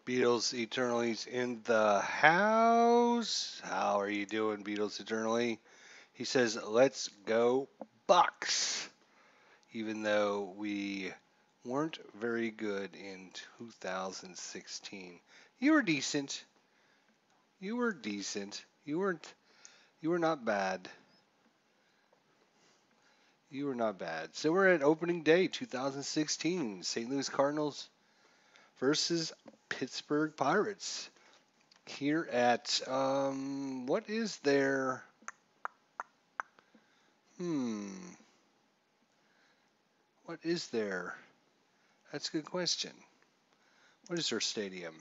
Beatles Eternally's in the house. How are you doing, Beatles Eternally? He says, let's go Bucks. Even though we weren't very good in 2016. You were decent. You were decent. You were not bad. You were not bad. So we're at opening day 2016. St. Louis Cardinals versus Pittsburgh Pirates. Here at what is their what is their that's a good question. What is their stadium?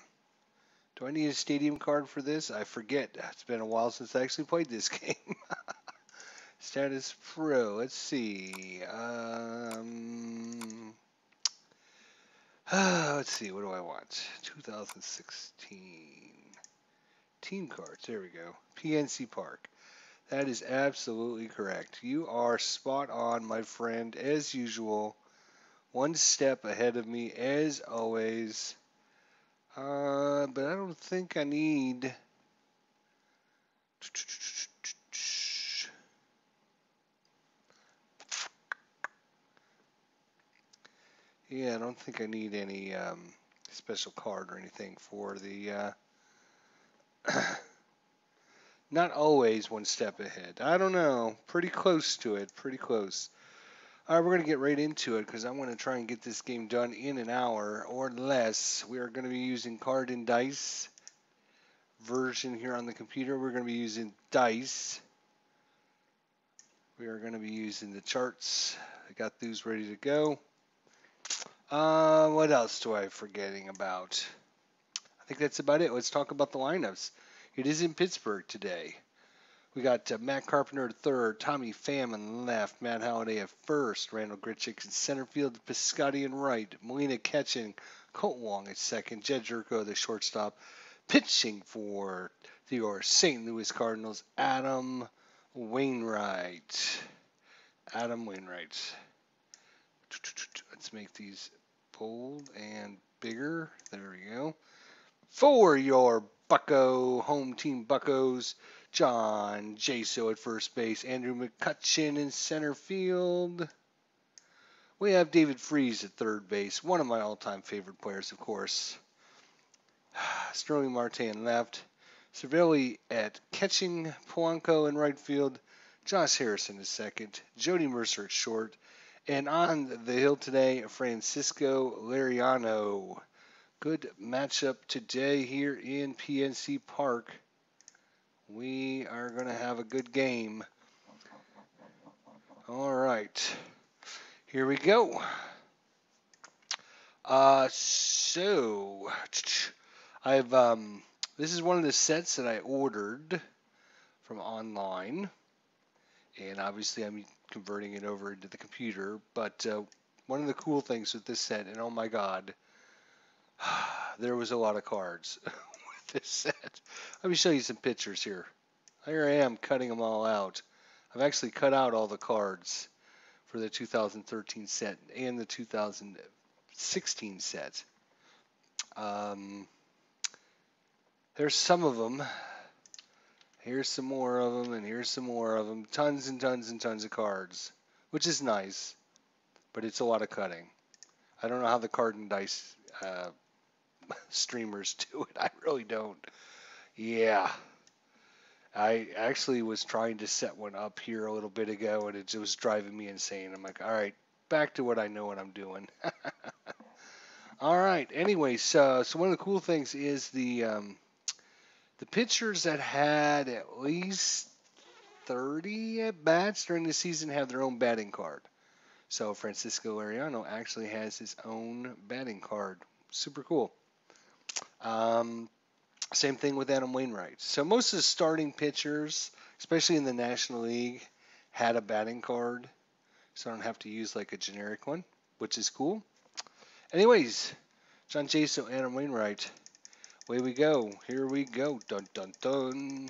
Do I need a stadium card for this? I forget. It's been a while since I actually played this game. Status Pro. Let's see. Let's see. What do I want? 2016 team cards. There we go. PNC Park. That is absolutely correct. You are spot on, my friend, as usual. One step ahead of me, as always. But I don't think I need. Yeah, I don't think I need any special card or anything for the. Not always one step ahead. I don't know. Pretty close to it. Pretty close. All right, we're going to get right into it because I want to try and get this game done in an hour or less. We are going to be using card and dice version here on the computer. We're going to be using dice. We are going to be using the charts. I got these ready to go. What else do I forgetting about? I think that's about it. Let's talk about the lineups. It is in Pittsburgh today. We got Matt Carpenter at third, Tommy Pham in left, Matt Halliday at first, Randall Grichuk in center field, Piscotty in right, Molina catching, Colt Wong at second, Jed Jerko the shortstop, pitching for your St. Louis Cardinals, Adam Wainwright. Adam Wainwright. Let's make these bold and bigger. There we go. For your Bucko, home team Buccos, John Jaso at first base, Andrew McCutcheon in center field. We have David Freese at third base, one of my all-time favorite players, of course. Sterling Marte in left, Cervelli at catching, Polanco in right field, Josh Harrison at second, Jody Mercer at short, and on the hill today, Francisco Liriano. Good matchup today here in PNC Park. We are going to have a good game. All right. Here we go. So I've this is one of the sets that I ordered from online, and obviously I'm converting it over into the computer. But one of the cool things with this set, and oh my God, there was a lot of cards with this set. Let me show you some pictures here. Here I am cutting them all out. I've actually cut out all the cards for the 2013 set and the 2016 set. There's some of them. Here's some more of them, and here's some more of them. Tons and tons and tons of cards, which is nice, but it's a lot of cutting. I don't know how the card and dice streamers do it. I really don't. Yeah. I actually was trying to set one up here a little bit ago, and it was driving me insane. I'm like, all right, back to what I know what I'm doing. All right. Anyways, so one of the cool things is the pitchers that had at least 30 at bats during the season have their own batting card. So Francisco Liriano actually has his own batting card. Super cool. Same thing with Adam Wainwright. So most of the starting pitchers, especially in the National League, had a batting card. So I don't have to use like a generic one, which is cool. Anyways, John Jaso, Adam Wainwright. Away we go. Here we go. Dun dun dun.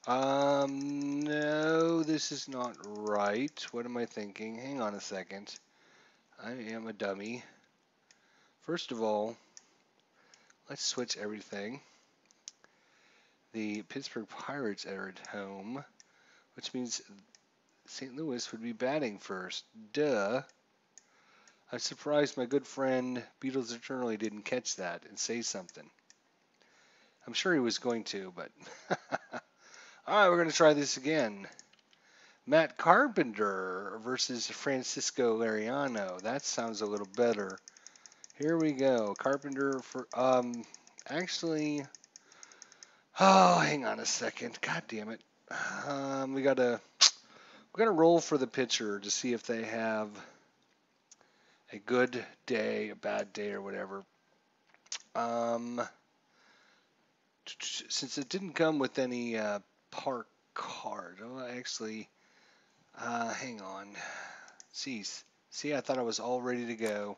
No, this is not right. What am I thinking? Hang on a second. I am a dummy. First of all, let's switch everything. The Pittsburgh Pirates are at home, which means St. Louis would be batting first. Duh. I'm surprised my good friend Beatles Eternally didn't catch that and say something. I'm sure he was going to, but... Alright, we're going to try this again. Matt Carpenter versus Francisco Liriano. That sounds a little better. Here we go. Carpenter for... actually... Oh, hang on a second. God damn it. We gotta roll for the pitcher to see if they have a good day, a bad day, or whatever. Since it didn't come with any park card, oh, actually, hang on. See, I thought I was all ready to go.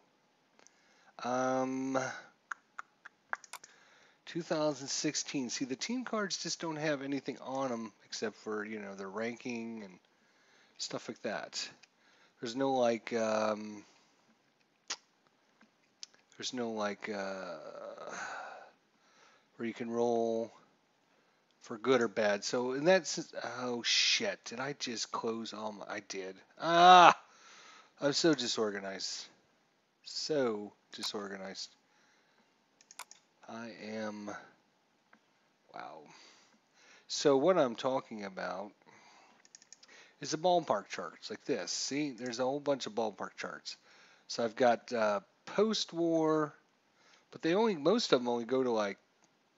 2016. See, the team cards just don't have anything on them except for, you know, their ranking and stuff like that. There's no like, where you can roll for good or bad. So in that sense, oh shit, did I just close all my, I did. Ah, I'm so disorganized. So disorganized. I am, wow. So what I'm talking about is the ballpark charts like this. See, there's a whole bunch of ballpark charts. So I've got post-war, but most of them only go to like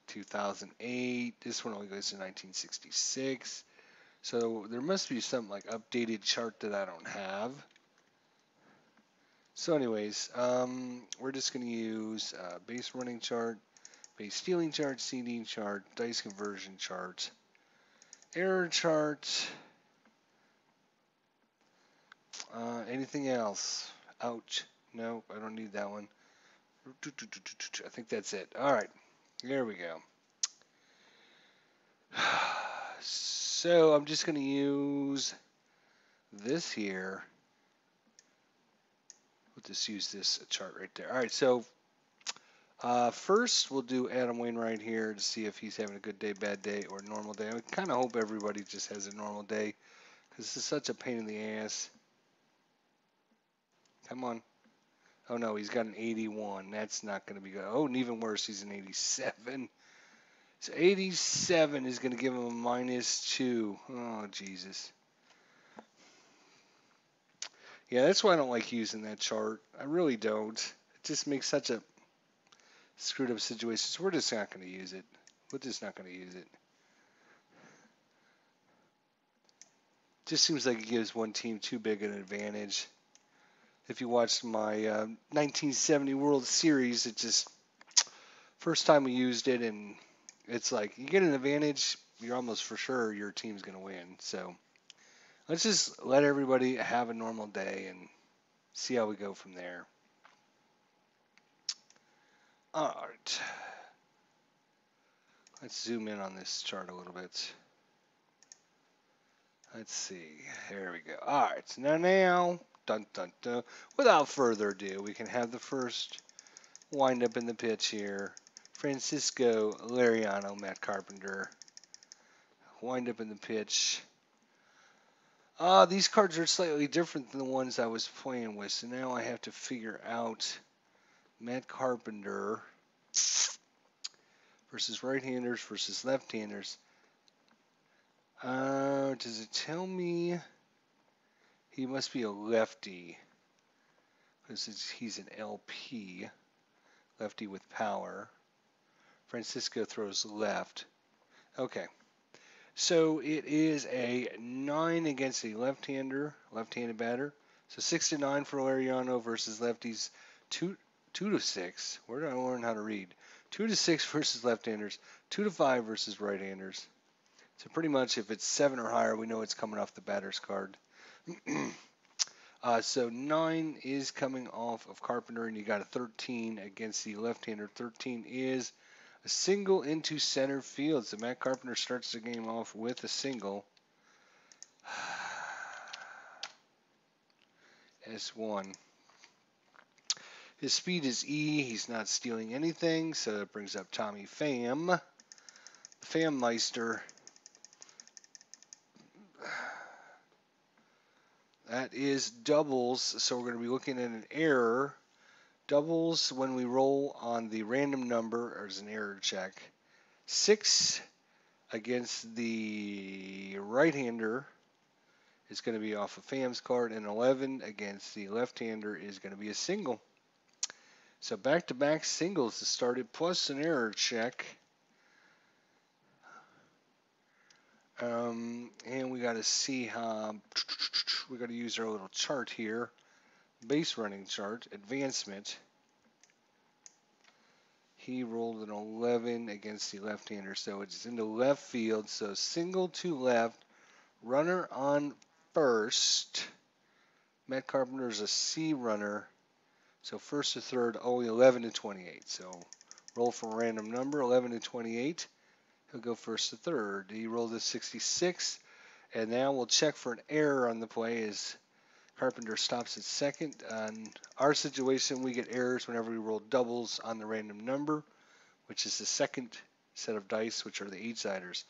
2008. This one only goes to 1966. So there must be some like updated chart that I don't have. So anyways, we're just going to use base running chart, base stealing chart, seeding chart, dice conversion chart, error chart, anything else? Ouch. No, I don't need that one. I think that's it. All right, there we go. So I'm just going to use this here. We'll just use this chart right there. All right, so first we'll do Adam Wainwright here to see if he's having a good day, bad day, or normal day. I kind of hope everybody just has a normal day because this is such a pain in the ass. Come on. Oh, no, he's got an 81. That's not going to be good. Oh, and even worse, he's an 87. So 87 is going to give him a -2. Oh, Jesus. Yeah, that's why I don't like using that chart. I really don't. It just makes such a screwed up situation. So we're just not going to use it. We're just not going to use it. Just seems like it gives one team too big an advantage. If you watched my 1970 World Series, it just first time we used it, and it's like you get an advantage, you're almost for sure your team's going to win. So let's just let everybody have a normal day and see how we go from there. All right. Let's zoom in on this chart a little bit. Let's see. Here we go. All right. So now, dun, dun, dun, without further ado, we can have the first wind up in the pitch here. Francisco Liriano, Matt Carpenter. Wind up in the pitch. These cards are slightly different than the ones I was playing with, so now I have to figure out Matt Carpenter versus right-handers versus left-handers. Does it tell me he must be a lefty? Because he's an LP, lefty with power. Francisco throws left. Okay. So it is a 9 against a left-handed batter. So 6-9 for Liriano versus lefties. 2 to 6. Where did I learn how to read? 2 to 6 versus left-handers. 2 to 5 versus right-handers. So pretty much if it's 7 or higher, we know it's coming off the batter's card. So 9 is coming off of Carpenter, and you got a 13 against the left-hander. 13 is a single into center field. So Matt Carpenter starts the game off with a single. S1. His speed is E. He's not stealing anything, so that brings up Tommy Pham. Meister. That is doubles, so we're going to be looking at an error. Doubles, when we roll on the random number, there's an error check. 6 against the right-hander is going to be off of Pham's card, and 11 against the left-hander is going to be a single. So back-to-back singles to start it, plus an error check. And we got to see how we got to use our little chart here, base running chart, advancement. He rolled an 11 against the left-hander, so it's into left field. So single to left, runner on first. Matt Carpenter's a C runner, so first to third, only 11 to 28. So roll for a random number, 11 to 28. He'll go first to third. He rolled a 66, and now we'll check for an error on the play as Carpenter stops at second. On our situation, we get errors whenever we roll doubles on the random number, which is the second set of dice, which are the 8-siders,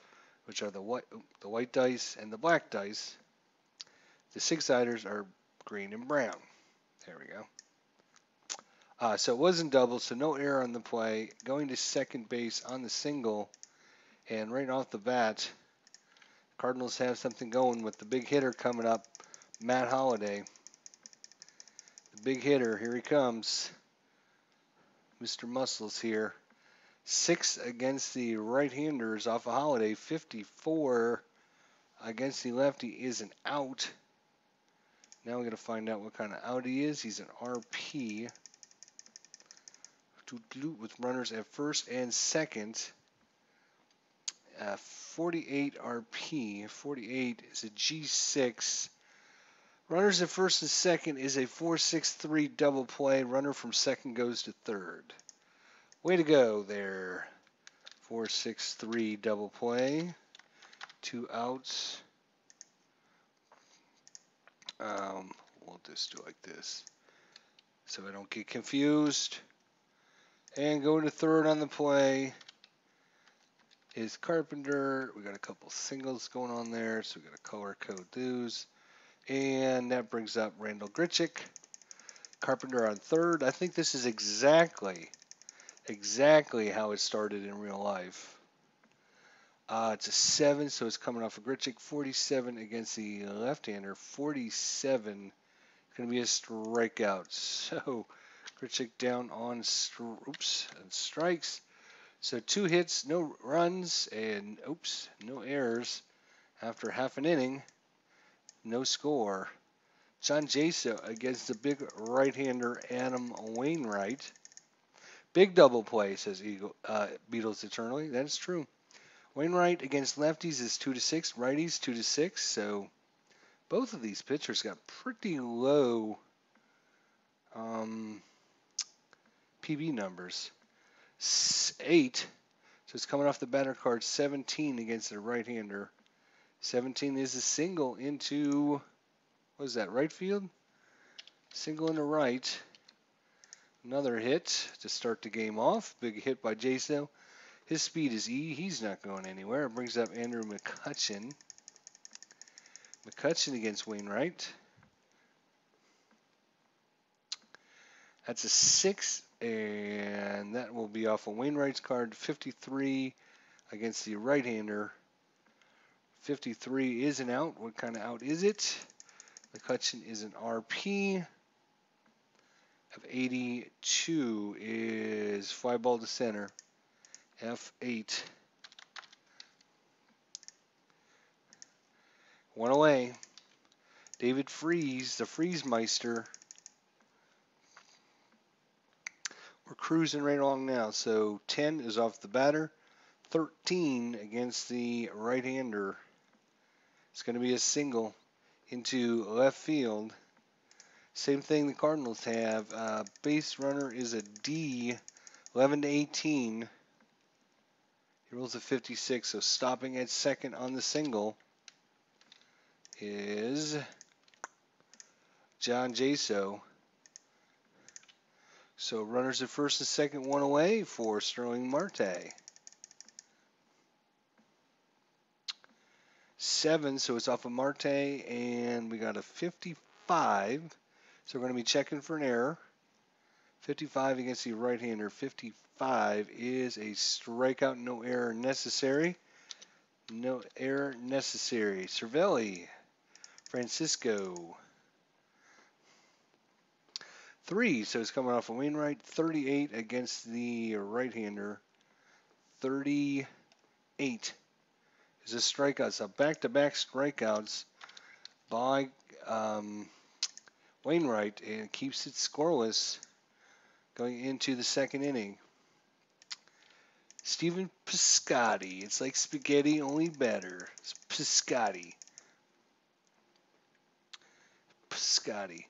which are the white dice and the black dice. The 6-siders are green and brown. There we go. So it wasn't double, so no error on the play. Going to second base on the single. And right off the bat, Cardinals have something going with the big hitter coming up, Matt Holliday. The big hitter, here he comes. Mr. Muscles here. 6 against the right-handers off of Holliday. 54 against the lefty is an out. Now we're going to find out what kind of out he is. He's an RP with runners at first and second. 48 RP. 48 is a G6. Runners at first and second is a 4-6-3 double play. Runner from second goes to third. Way to go there. 4-6-3 double play. 2 outs. We'll just do like this so I don't get confused. And going to third on the play is Carpenter. We got a couple singles going on there, so we got to color code those. And that brings up Randall Grichuk. Carpenter on third. I think this is exactly how it started in real life. It's a 7, so it's coming off of Grichuk. 47 against the left-hander. 47 going to be a strikeout. So Grichuk down on and strikes. So 2 hits, no runs, and no errors. After half an inning, no score. John Jaso against the big right-hander Adam Wainwright. Big double play, says Beatles Eternally. That is true. Wainwright against lefties is 2-6, righties 2-6. So both of these pitchers got pretty low PB numbers. 8. So it's coming off the batter card. 17 against the right-hander. 17 is a single into, what is that, right field? Single into right. Another hit to start the game off. Big hit by Jaso. His speed is E. He's not going anywhere. It brings up Andrew McCutchen. McCutchen against Wainwright. That's a 6, and that will be off of Wainwright's card. 53 against the right-hander. 53 is an out. What kind of out is it? McCutchen is an RP. Of 82 is fly ball to center. F8. 1 away. David Freese, the Freeze Meister. We're cruising right along now. So 10 is off the batter. 13 against the right-hander. It's going to be a single into left field. Same thing the Cardinals have. Base runner is a D, 11 to 18. He rolls a 56, so stopping at second on the single is John Jaso. So runners at first and second, one away for Sterling Marte. 7, so it's off of Marte, and we got a 55. So we're going to be checking for an error. 55 against the right-hander. 55 is a strikeout, no error necessary. No error necessary. Cervelli, Francisco. 3, so it's coming off of Wainwright. 38 against the right-hander. 38 is a strikeout. So back-to-back strikeouts by Wainwright, and keeps it scoreless going into the second inning. Stephen Piscotty. It's like spaghetti, only better. It's Piscotty. Piscotty.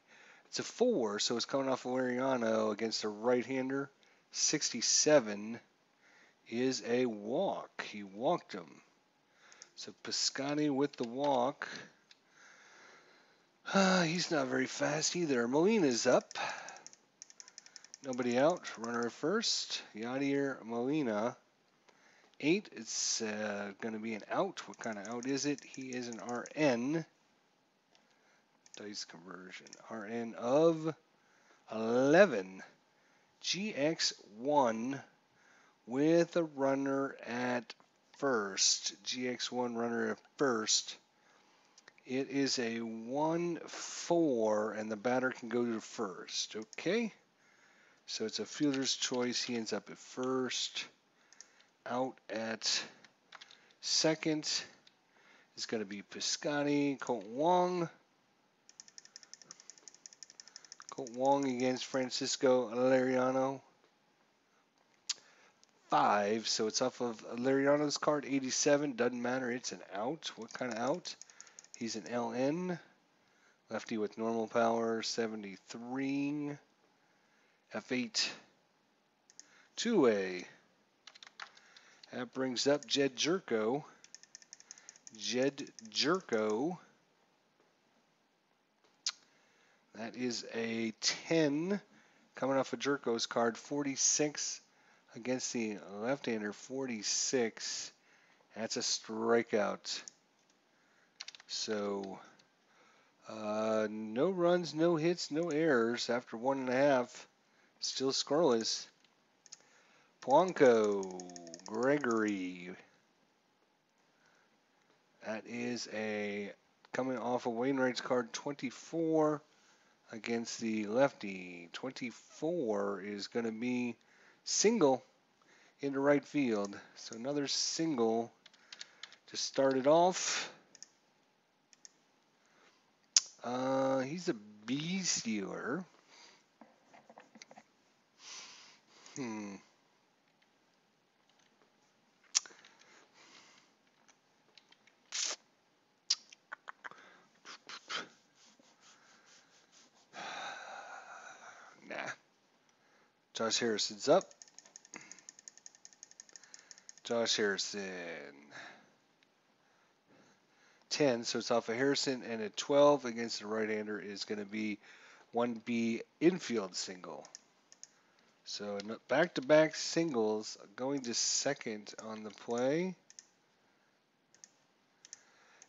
It's a 4, so it's coming off of Lariano against a right-hander. 67 is a walk. He walked him. So Piscotty with the walk. He's not very fast either. Molina's up. Nobody out. Runner at first. Yadier Molina. 8. It's going to be an out. What kind of out is it? He is an RN. Dice conversion. RN of 11. GX1 with a runner at first. GX1 runner at first. It is a 1-4, and the batter can go to first. Okay. So it's a fielder's choice. He ends up at first. Out at second is going to be Piscotty. Colt Wong. Colt Wong against Francisco Lariano. 5, so it's off of Lariano's card. 87, doesn't matter. It's an out. What kind of out? He's an LN. Lefty with normal power. 73. F8. 2-way. That brings up Jed Jerko. Jed Jerko. That is a 10. Coming off of Jerko's card. 46 against the left-hander. 46. That's a strikeout. So, no runs, no hits, no errors after 1.5. Still scoreless. Polanco, Gregory. That is a coming off of Wainwright's card. 24 against the lefty. 24 is going to be single into right field. So another single to start it off. He's a B stealer. Nah. Josh Harrison's up. Josh Harrison. 10, so it's off of Harrison, and a 12 against the right-hander is going to be 1B infield single. So back-to-back singles going to second on the play.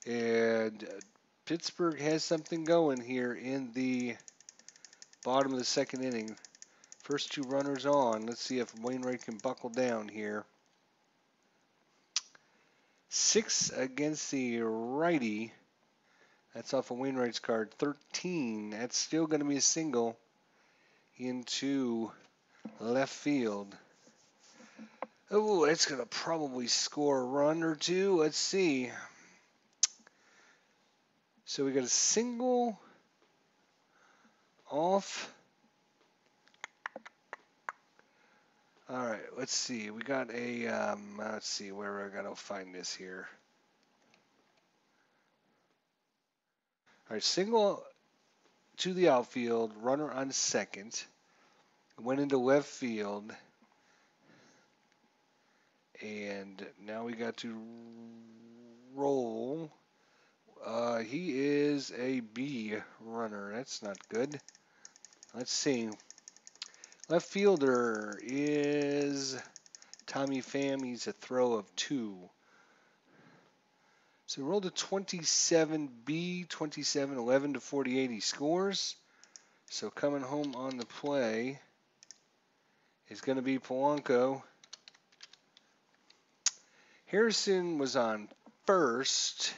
And Pittsburgh has something going here in the bottom of the second inning. First 2 runners on. Let's see if Wainwright can buckle down here. 6 against the righty. That's off of Wainwright's card. 13. That's still going to be a single into left field. Oh, that's going to probably score a run or 2. Let's see. So we got a single off. All right, let's see. We got a, let's see where I got to find this here. All right, single to the outfield, runner on second. Went into left field. And now we got to roll. He is a B runner. That's not good. Let's see. Left fielder is Tommy Pham. He's a throw of 2. So we rolled a 27B, 27, 11 to 48. He scores. So coming home on the play is going to be Polanco. Harrison was on first.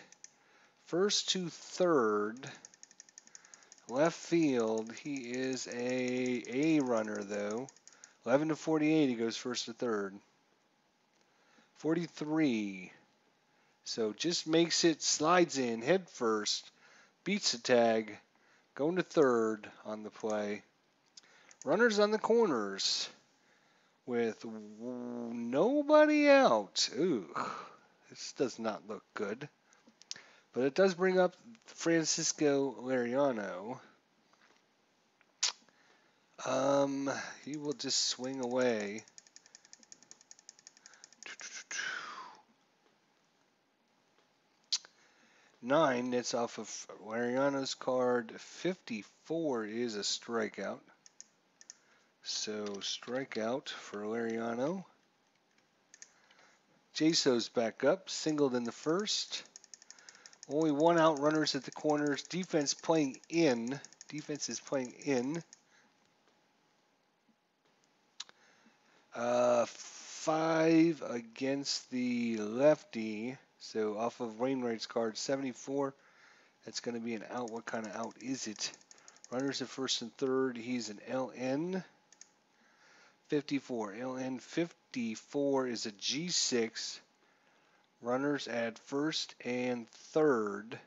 First to third. Left field, he is a runner, though. 11 to 48, he goes first to third. 43. So just makes it, slides in, head first, beats the tag, going to third on the play. Runners on the corners with nobody out. Ooh, this does not look good. But it does bring up Francisco Liriano. He will just swing away. Nine, that's off of Liriano's card. 54 is a strikeout. So strikeout for Liriano. Jaso's back up, singled in the first. Only 1 out, runners at the corners. Defense playing in. Defense is playing in. 5 against the lefty. So off of Wainwright's card, 74. That's going to be an out. What kind of out is it? Runners at first and third. He's an LN. 54. LN 54 is a G6. Runners at first and third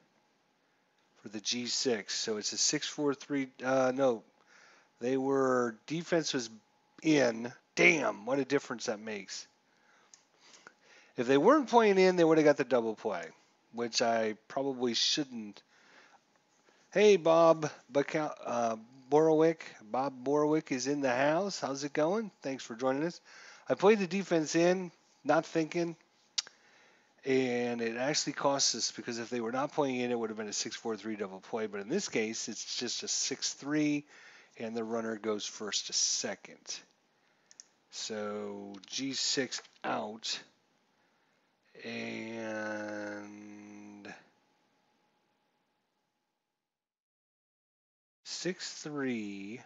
for the G6. So it's a 6-4-3. No, they were, defense was in. Damn, what a difference that makes. If they weren't playing in, they would have got the double play, which I probably shouldn't. Hey, Bob Borowick. Bob Borowick is in the house. How's it going? Thanks for joining us. I played the defense in, not thinking, and it actually cost us because if they were not playing in, it would have been a 6-4-3 double play. But in this case, it's just a 6-3, and the runner goes first to second. So G6 out. And 6-3.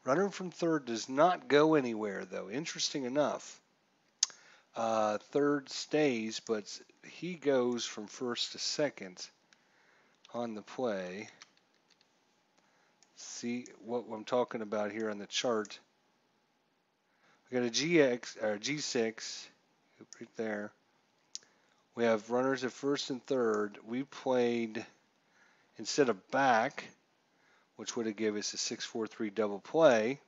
Runner from third does not go anywhere, though. Interesting enough. Third stays, but he goes from first to second on the play. See what I'm talking about here on the chart. We got a G6 right there. We have runners at first and third. We played instead of back, which would have given us a 6-4-3 double play.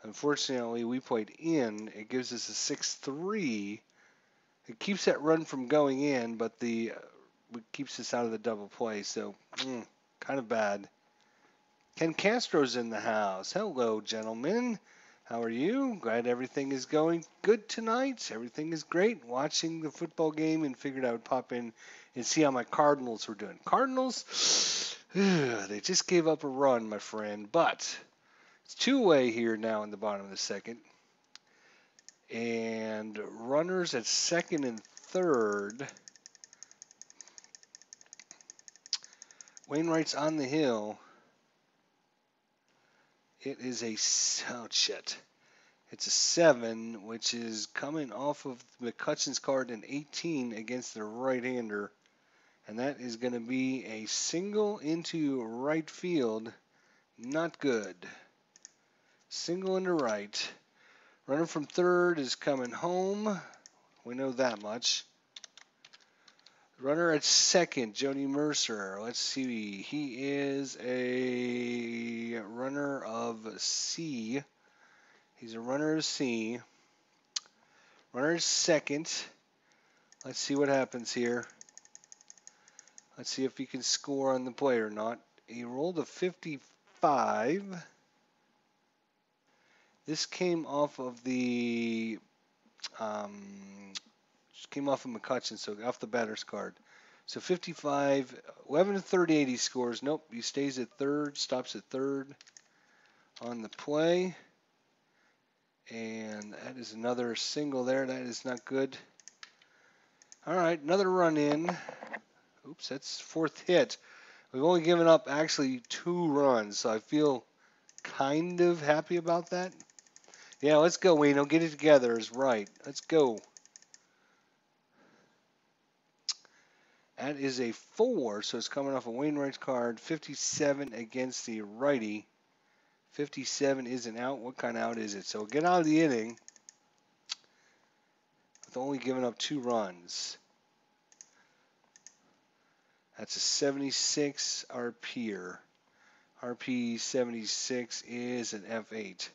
Unfortunately, we played in. It gives us a 6-3. It keeps that run from going in, but it keeps us out of the double play. So, kind of bad. Ken Castro's in the house. Hello, gentlemen. How are you? Glad everything is going good tonight. Everything is great. Watching the football game and figured I would pop in and see how my Cardinals were doing. Cardinals, they just gave up a run, my friend. But it's two-way here now in the bottom of the second. And runners at second and third. Wainwright's on the hill. It is a, oh shit. It's a 7, which is coming off of McCutcheon's card in 18 against the right-hander. And that is going to be a single into right field. Not good. Single into right. Runner from third is coming home. We know that much. Runner at second, Jody Mercer. Let's see. He is a runner of C. He's a runner of C. Runner at second. Let's see what happens here. Let's see if he can score on the play or not. He rolled a 55. This came off of the came off of McCutcheon, so off the batter's card. So 55, 11 to 38 he scores. Nope, he stays at third, stops at third on the play. And that is another single there. That is not good. All right, another run in. Oops, that's fourth hit. We've only given up actually 2 runs, so I feel kind of happy about that. Yeah, let's go, Wayno. Get it together is right. Let's go. That is a 4, so it's coming off a Wainwright's card. 57 against the righty. 57 is an out. What kind of out is it? So get out of the inning with only giving up 2 runs. That's a 76 RP. RP 76 is an F8.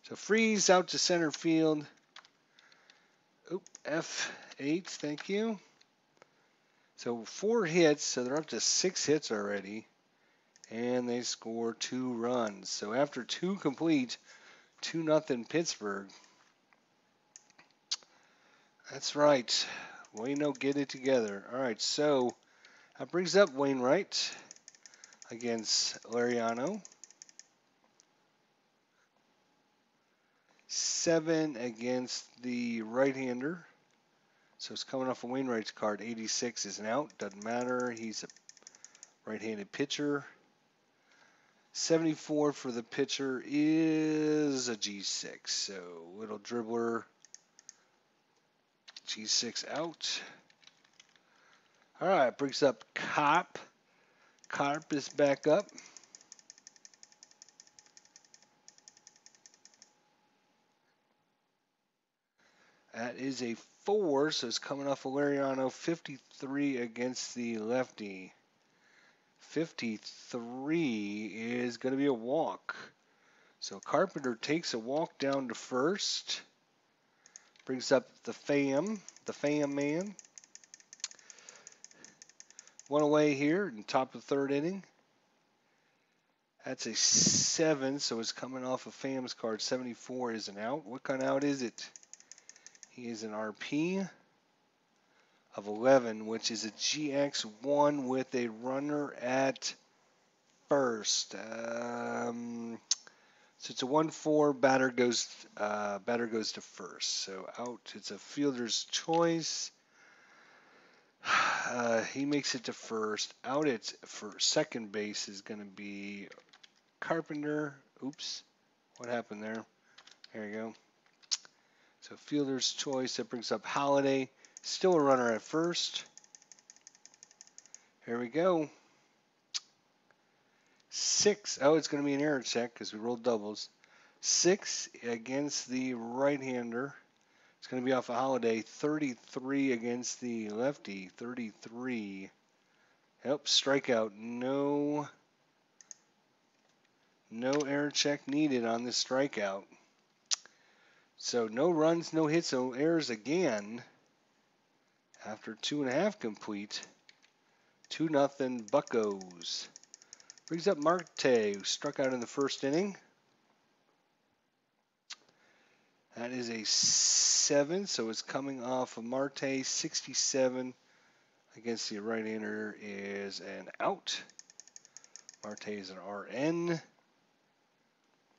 So freeze out to center field. Oop, F8, thank you. So 4 hits, so they're up to 6 hits already. And they score 2 runs. So after 2 complete, 2-0 Pittsburgh. That's right. Wayno, get it together. All right, so that brings up Wainwright against Lariano. 7 against the right-hander. So it's coming off a Wainwright's card. 86 is an out. Doesn't matter. He's a right-handed pitcher. 74 for the pitcher is a G6. So little dribbler. G6 out. All right, brings up Cop. Carp is back up. That is a 4, so it's coming off of Lariano. 53 against the lefty. 53 is going to be a walk. So Carpenter takes a walk down to first. Brings up the fam man. 1 away here in top of the 3rd inning. That's a 7, so it's coming off of Fam's card. 74 is an out. What kind of out is it? He is an RP of 11, which is a GX1 with a runner at first. So it's a 1-4. Batter goes to first. So out. It's a fielder's choice. He makes it to first. Out at for second base is going to be Carpenter. Oops, what happened there? There you go. So fielder's choice. That brings up Holiday. Still a runner at first. Here we go. 6. Oh, it's going to be an error check because we rolled doubles. 6 against the right-hander. It's going to be off a Holiday. 33 against the lefty. 33. Yep, strikeout. No error check needed on this strikeout. So no runs, no hits, no errors again. After 2.5 complete. 2-0 Buccos. Brings up Marte, who struck out in the 1st inning. That is a 7, so it's coming off of Marte. 67 against the right-hander is an out. Marte is an RN.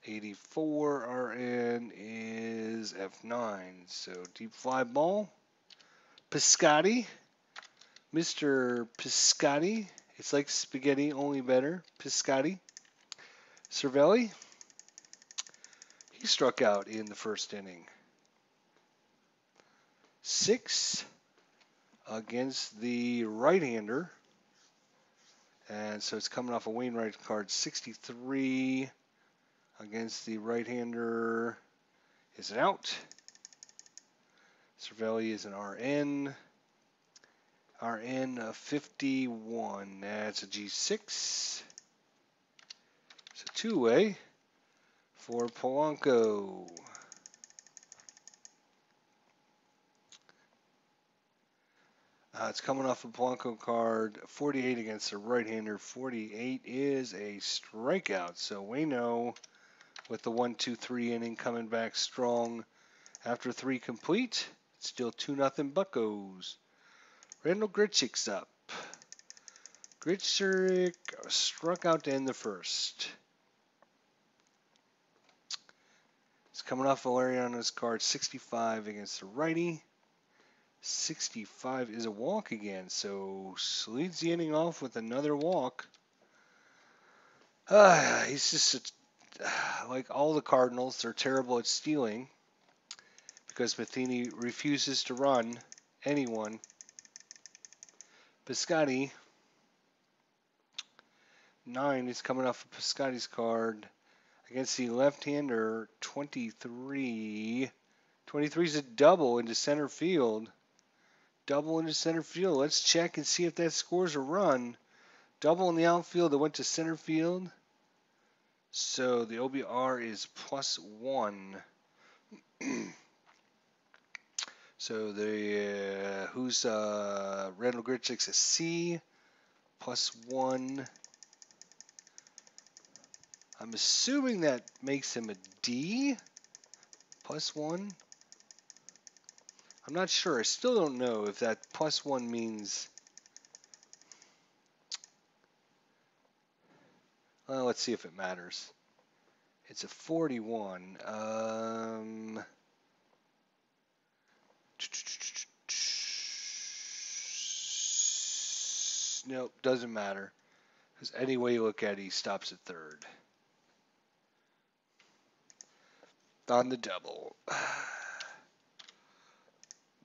84 RN is F9. So deep fly ball. Piscotti. Mr. Piscotti. It's like spaghetti, only better. Piscotti. Cervelli. He struck out in the 1st inning. 6 against the right-hander. And so it's coming off a Wainwright card. 63 against the right-hander is an out. Cervelli is an RN. RN of 51. That's a G6. So 2-way for Polanco. It's coming off a Polanco card. 48 against the right-hander. 48 is a strikeout. So Wayno with the 1-2-3 inning coming back strong after 3 complete. Still 2-0 Buccos. Randall Grichuk's up. Grichuk struck out to end the first. He's coming off Valeriano's card, 65 against the righty. 65 is a walk again, so leads the inning off with another walk. He's just like all the Cardinals. They're terrible at stealing because Matheny refuses to run anyone. Piscotty, 9. He's coming off of Piscotty's card against the left-hander, 23. 23 is a double into center field. Double into center field. Let's check and see if that scores a run. Double in the outfield that went to center field. So the OBR is +1. So the who's Randall Grichuk's a C, +1. I'm assuming that makes him a D, +1. I'm not sure. I still don't know if that +1 means. Well, let's see if it matters. It's a 41. Nope, doesn't matter. Because any way you look at it, he stops at third. On the double.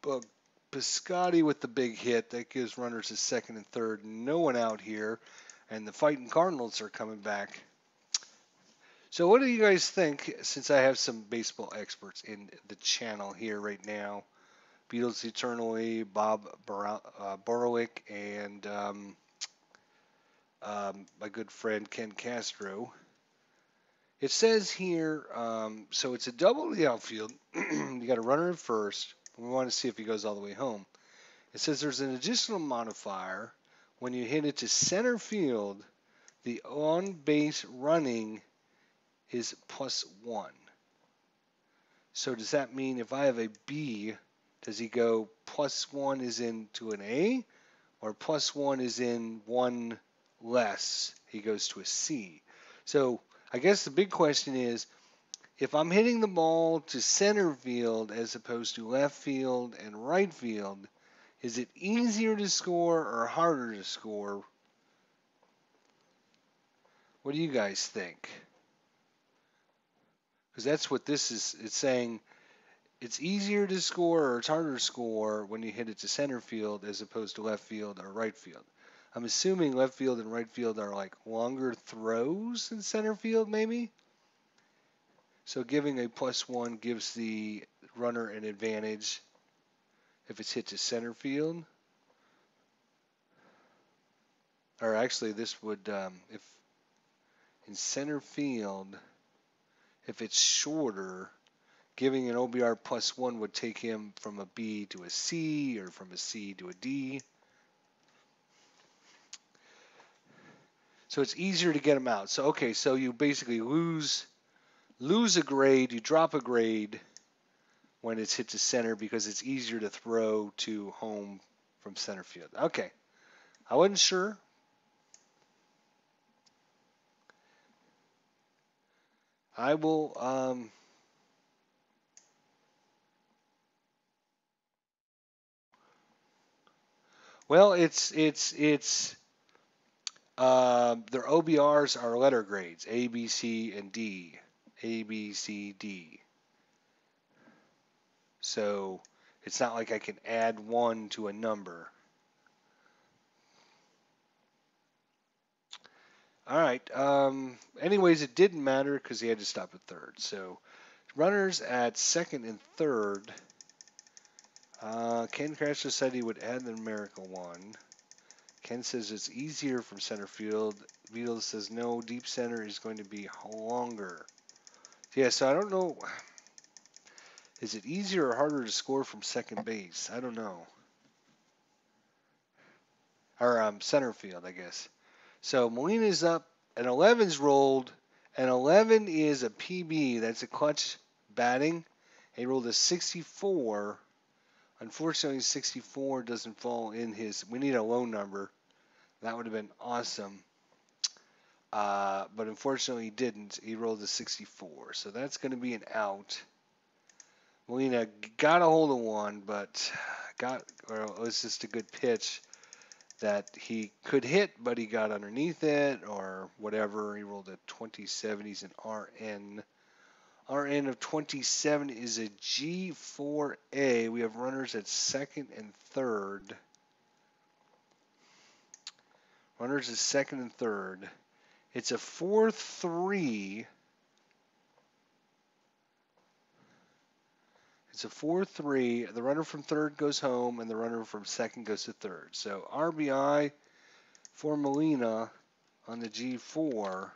But Piscotty with the big hit. That gives runners a second and third. No one out here. And the fighting Cardinals are coming back. So what do you guys think, since I have some baseball experts in the channel here right now? Beatles Eternally, Bob Borowick, and my good friend Ken Castro. It says here, so it's a double in the outfield. You got a runner at first. We want to see if he goes all the way home. It says there's an additional modifier. When you hit it to center field, the on-base running is +1. So does that mean if I have a B, does he go +1 is into an A, or +1 is in one less, he goes to a C? So I guess the big question is, if I'm hitting the ball to center field as opposed to left field and right field, is it easier to score or harder to score? What do you guys think? Because that's what this is. It's saying it's easier to score or it's harder to score when you hit it to center field as opposed to left field or right field. I'm assuming left field and right field are like longer throws than center field, maybe? So giving a +1 gives the runner an advantage if it's hit to center field. Or actually, this would, if in center field, if it's shorter, giving an OBR +1 would take him from a B to a C or from a C to a D. So it's easier to get him out. So, okay, so you basically lose a grade, you drop a grade when it's hit to center because it's easier to throw to home from center field. Okay, I wasn't sure. I will, well, their OBRs are letter grades, A, B, C, and D. A, B, C, D. So it's not like I can add 1 to a number. All right. Anyways, it didn't matter because he had to stop at third. So runners at second and third. Ken Crasher said he would add the numerical 1. Ken says it's easier from center field. Beatles says no, deep center is going to be longer. Yeah, so I don't know. Is it easier or harder to score from second base? I don't know. Or center field, I guess. So Molina's up, and 11's rolled, and 11 is a PB. That's a clutch batting. He rolled a 64 Unfortunately, 64 doesn't fall in his. We need a low number. That would have been awesome. But unfortunately, he didn't. He rolled a 64. So that's going to be an out. Molina got a hold of one, but it was just a good pitch that he could hit, but he got underneath it or whatever. He rolled a 27. He's an RN. RN of 27 is a G4A. We have runners at second and third. Runners at second and third. It's a 4-3. It's a 4-3. The runner from third goes home, and the runner from second goes to third. So RBI for Molina on the G4.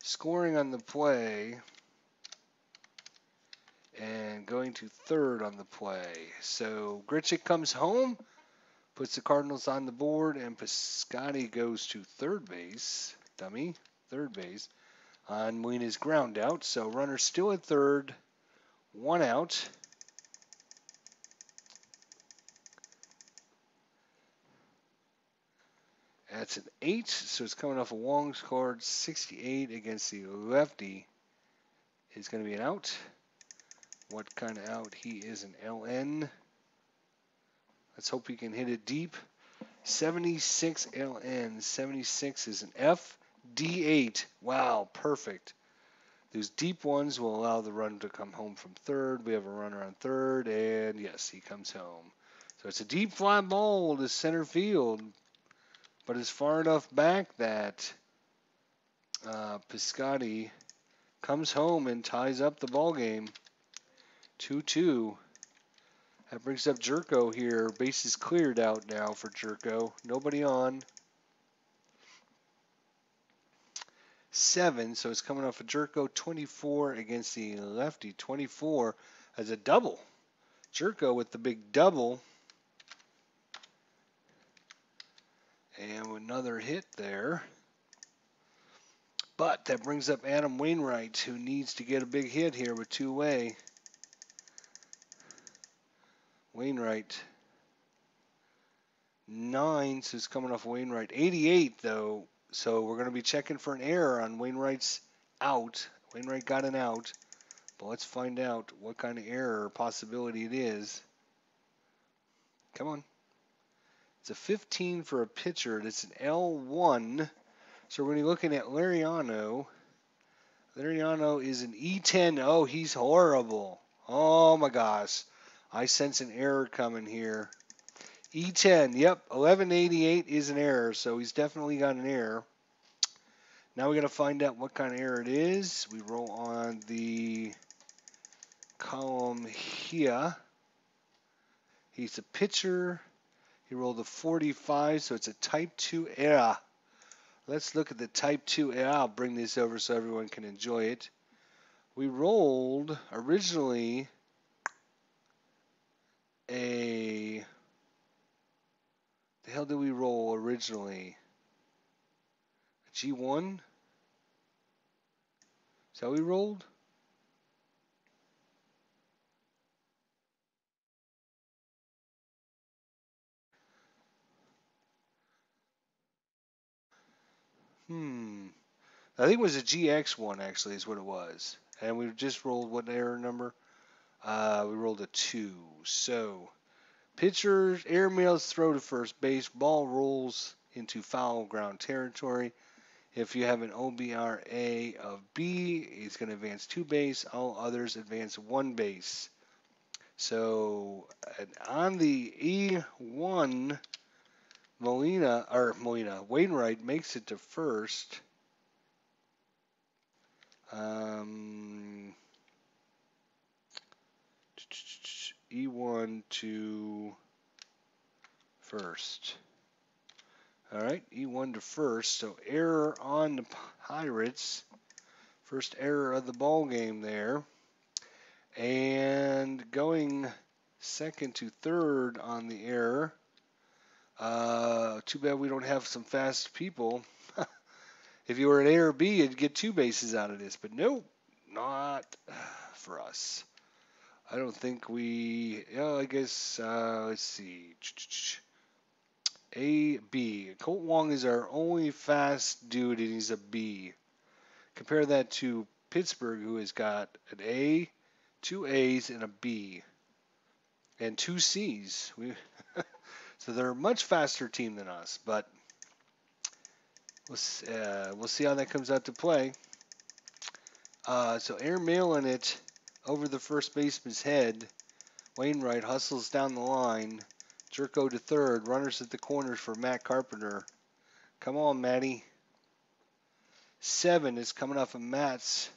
Scoring on the play. And going to third on the play. So Grichuk comes home, puts the Cardinals on the board, and Piscotty goes to third base. Dummy, third base. On Molina's ground out. So runner still at third. One out. That's an 8. So it's coming off a long scored 68 against the lefty. Is going to be an out. What kind of out? He is an LN. Let's hope he can hit it deep. 76 LN. 76 is an F. D8. Wow, perfect. Those deep ones will allow the runner to come home from third. We have a runner on third, and yes, he comes home. So it's a deep fly ball to center field, but it's far enough back that Piscotty comes home and ties up the ball game. 2-2. That brings up Jerko here. Bases cleared out now for Jerko. Nobody on. 7, so it's coming off of Jerko. 24 against the lefty. 24 as a double. Jerko with the big double. And another hit there. But that brings up Adam Wainwright, who needs to get a big hit here with two-way. Wainwright. 9, so it's coming off Wainwright. 88, though. So we're going to be checking for an error on Wainwright's out. Wainwright got an out. But let's find out what kind of error or possibility it is. Come on. It's a 15 for a pitcher. It's an L1. So we're going to be looking at Lariano. Lariano is an E10. Oh, he's horrible. Oh, my gosh. I sense an error coming here. E10, yep, 1188 is an error, so he's definitely got an error. Now we got to find out what kind of error it is. We roll on the column here. He's a pitcher. He rolled a 45, so it's a type 2 error. Let's look at the type 2 error. I'll bring this over so everyone can enjoy it. We rolled originally a... The hell did we roll originally? A G1? Is that what we rolled? I think it was a GX1 actually is what it was. And we just rolled what error number? We rolled a 2. So pitcher airmails throw to first base. Ball rolls into foul ground territory. If you have an OBRA of B, he's going to advance 2 base. All others advance 1 base. So on the E1, Wainwright makes it to first. E1 to first. All right, E1 to first. So error on the Pirates. First error of the ball game there. And going second to third on the error. Too bad we don't have some fast people. If you were at A or B, you'd get 2 bases out of this. But nope, not for us. I don't think we. I guess. Let's see. A B. Colt Wong is our only fast dude, and he's a B. Compare that to Pittsburgh, who has got an A, two A's, and a B, and two C's. So they're a much faster team than us, but we'll see how that comes out to play. So airmailing it over the first baseman's head. Wainwright hustles down the line. Jerko to third. Runners at the corners for Matt Carpenter. Come on, Matty. 7 is coming off of Matt's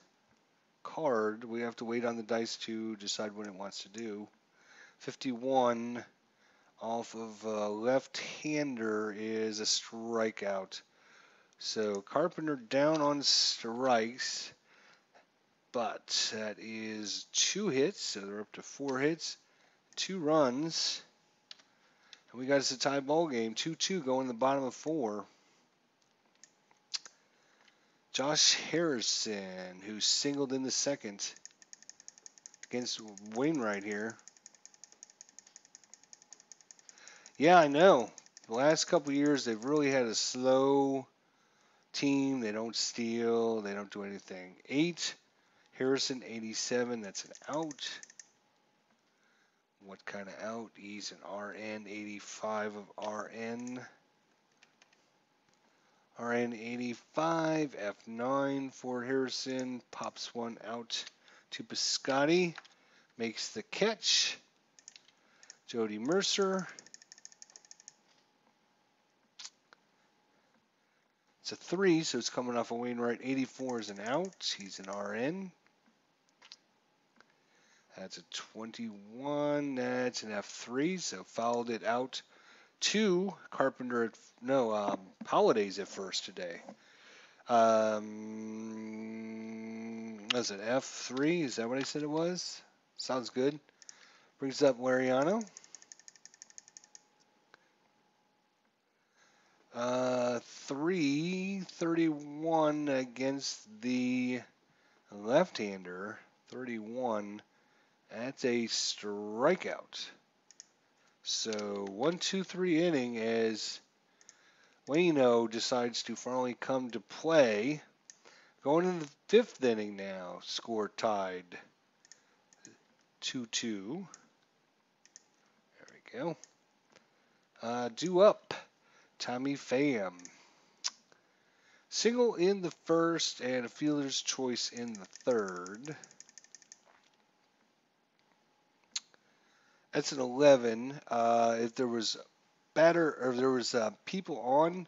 card. We have to wait on the dice to decide what it wants to do. 51 off of left-hander is a strikeout. So Carpenter down on strikes, but that is 2 hits, so they're up to 4 hits, 2 runs, and we got us a tie ball game, 2-2 going to the bottom of 4. Josh Harrison, who singled in the second against Wainwright here. Yeah, I know. The last couple years, they've really had a slow team. They don't steal. They don't do anything. 8, Harrison, 87. That's an out. What kind of out? He's an RN, 85 of RN. RN 85, F9 for Harrison. Pops one out to Piscotti. Makes the catch. Jody Mercer. It's a 3, so it's coming off a Wainwright. 84 is an out. He's an RN. That's a 21. That's an F3, so fouled it out to Carpenter. Holiday's at first today. Was it F3? Is that what I said it was? Sounds good. Brings up Lariano. 331 against the left-hander. 31. That's a strikeout. So 1, 2, 3 inning as Waino decides to finally come to play. Going into the 5th inning now. Score tied 2-2. There we go. Due up. Tommy Pham. Single in the first and a fielder's choice in the third. That's an 11. If there was people on,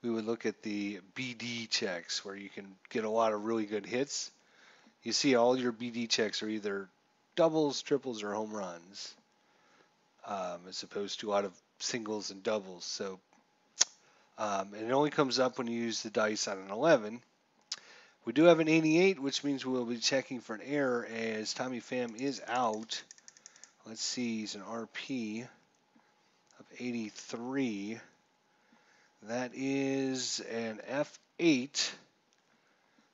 we would look at the BD checks where you can get a lot of really good hits. You see all your BD checks are either doubles, triples, or home runs, as opposed to a lot of singles and doubles. So, and it only comes up when you use the dice on an 11. We do have an 88, which means we'll be checking for an error as Tommy Pham is out. Let's see, he's an RP of 83. That is an F8.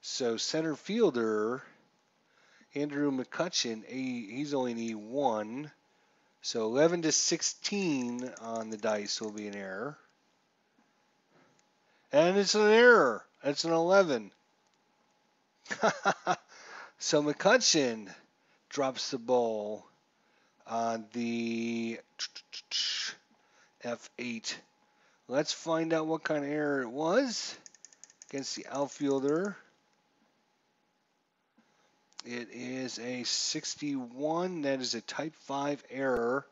So center fielder, Andrew McCutcheon, he's only an E1. So 11 to 16 on the dice will be an error. And it's an error. It's an 11. So McCutcheon drops the ball on the F8. Let's find out what kind of error it was against the outfielder. It is a 61. That is a type 5 error.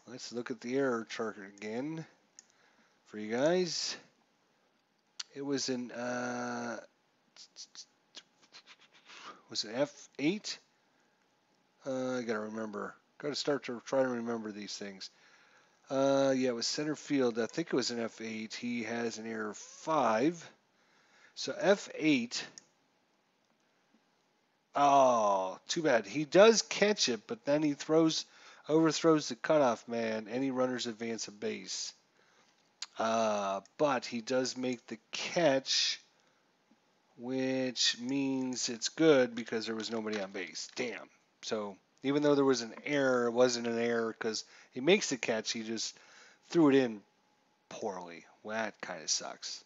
Let's look at the error chart again for you guys. It was an F8? I gotta remember. Gotta start to try to remember these things. Yeah, it was center field. I think it was an F8. He has an error 5. So F8. Oh, too bad. He does catch it, but then he overthrows the cutoff man. Any runners advance a base. But he does make the catch, which means it's good because there was nobody on base. Damn. So, Even though there was an error, it wasn't an error because he makes the catch. He just threw it in poorly. Well, that kind of sucks.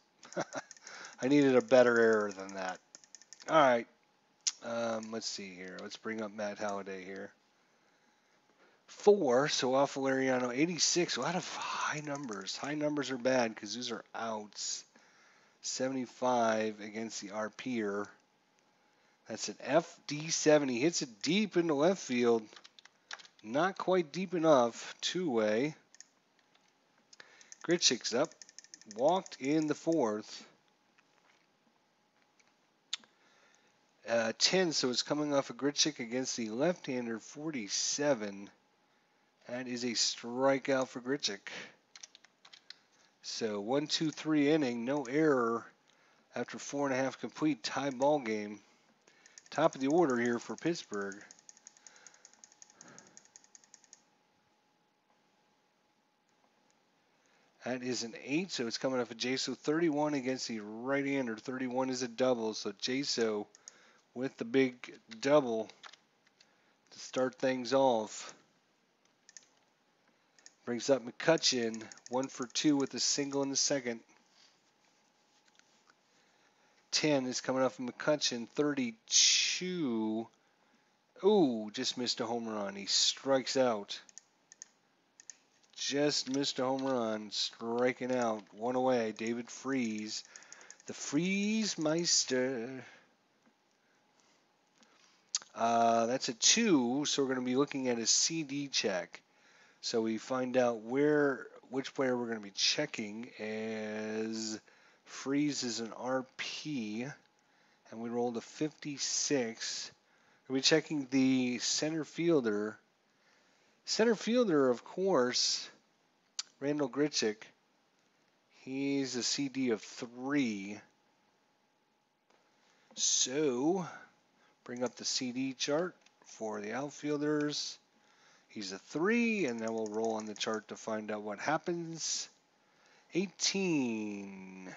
I needed a better error than that. All right. Let's see here. Let's bring up Matt Halliday here. 4, so off Valeriano. 86, a lot of high numbers. High numbers are bad because those are outs. 75 against the RP'er. That's an FD7. He hits it deep into left field. Not quite deep enough. Two-way. Grichuk's up. Walked in the 4th. 10, so it's coming off a Grichuk against the left-hander, 47. That is a strikeout for Grichuk. So 1, 2, 3 inning, no error after 4.5 complete, tie ball game. Top of the order here for Pittsburgh. That is an 8, so it's coming off a Jaso 31 against the right-hander. 31 is a double, so Jaso with the big double to start things off. Brings up McCutchen, 1 for 2 with a single in the second. 10 is coming off of McCutchen, 32. Ooh, just missed a home run. He strikes out. Just missed a home run, striking out. One away, David Freese. The Freese Meister. That's a 2, so we're going to be looking at a CD check. So we find out which player we're going to be checking as Freese is an RP, and we rolled a 56. We'll be checking the center fielder. Center fielder, of course, Randall Grichuk. He's a CD of 3. So, bring up the CD chart for the outfielders. He's a 3, and then we'll roll on the chart to find out what happens. 18.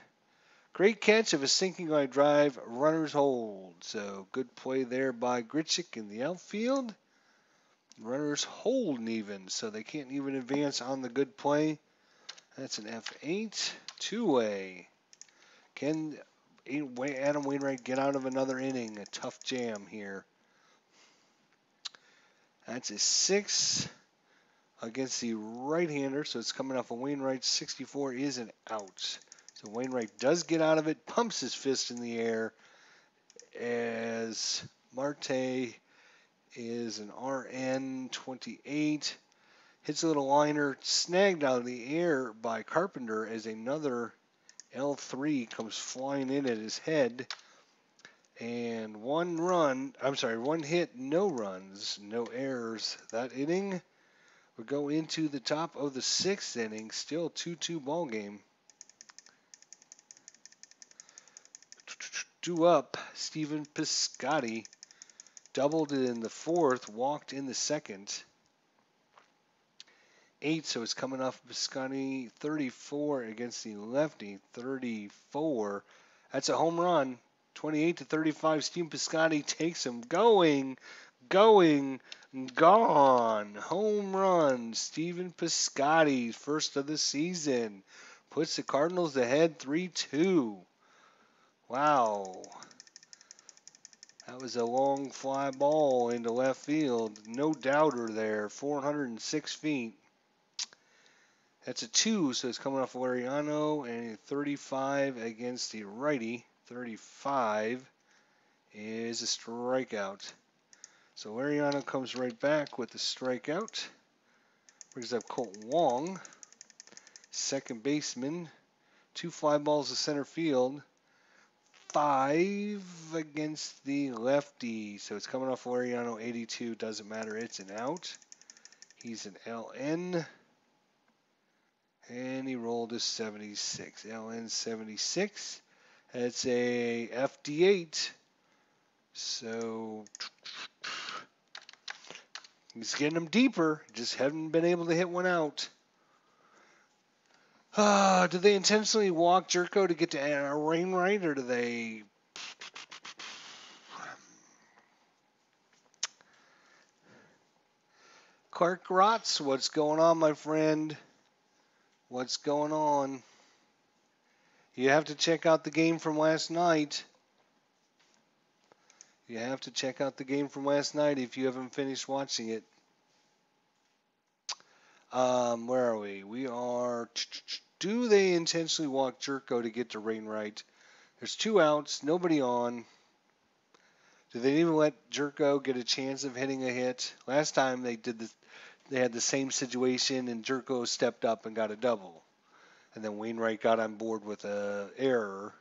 Great catch of a sinking line drive, runners hold. So good play there by Grichuk in the outfield. Runners holding even, so they can't even advance on the good play. That's an F8. Two-way. Can Adam Wainwright get out of another inning? A tough jam here. That's a 6 against the right-hander, so it's coming off of Wainwright. 64 is an out. So Wainwright does get out of it, pumps his fist in the air as Marte is an RN 28. Hits a little liner, snagged out of the air by Carpenter as another L3 comes flying in at his head. And one hit, no runs, no errors. That inning would go into the top of the 6th inning, still 2-2 ball game. Due up, Stephen Piscotty doubled it in the 4th, walked in the 2nd. 8, so it's coming off Piscotty, 34 against the lefty, 34. That's a home run. 28-35, Stephen Piscotty takes him. Going, gone. Home run, Stephen Piscotty, first of the season. Puts the Cardinals ahead 3-2. Wow. That was a long fly ball into left field. No doubter there. 406 feet. That's a 2, so it's coming off Valeriano, and 35 against the righty. 35 is a strikeout. So Valeriano comes right back with the strikeout. Brings up Colton Wong, second baseman. 2 fly balls to center field. 5 against the lefty. So it's coming off Valeriano, 82. Doesn't matter. It's an out. He's an LN. And he rolled a 76. LN 76. That's a FD8. So he's getting them deeper. Just haven't been able to hit one out. Do they intentionally walk Jerko to get to Wainwright, or do they? Clark Rotz, what's going on, my friend? What's going on? You have to check out the game from last night. You have to check out the game from last night if you haven't finished watching it. Where are we? We are. Do they intentionally walk Jerko to get to Rainwright? There's 2 outs, nobody on. Do they even let Jerko get a chance of hitting a hit? Last time they did this, they had the same situation, and Jerko stepped up and got a double. And then Wainwright got on board with a error.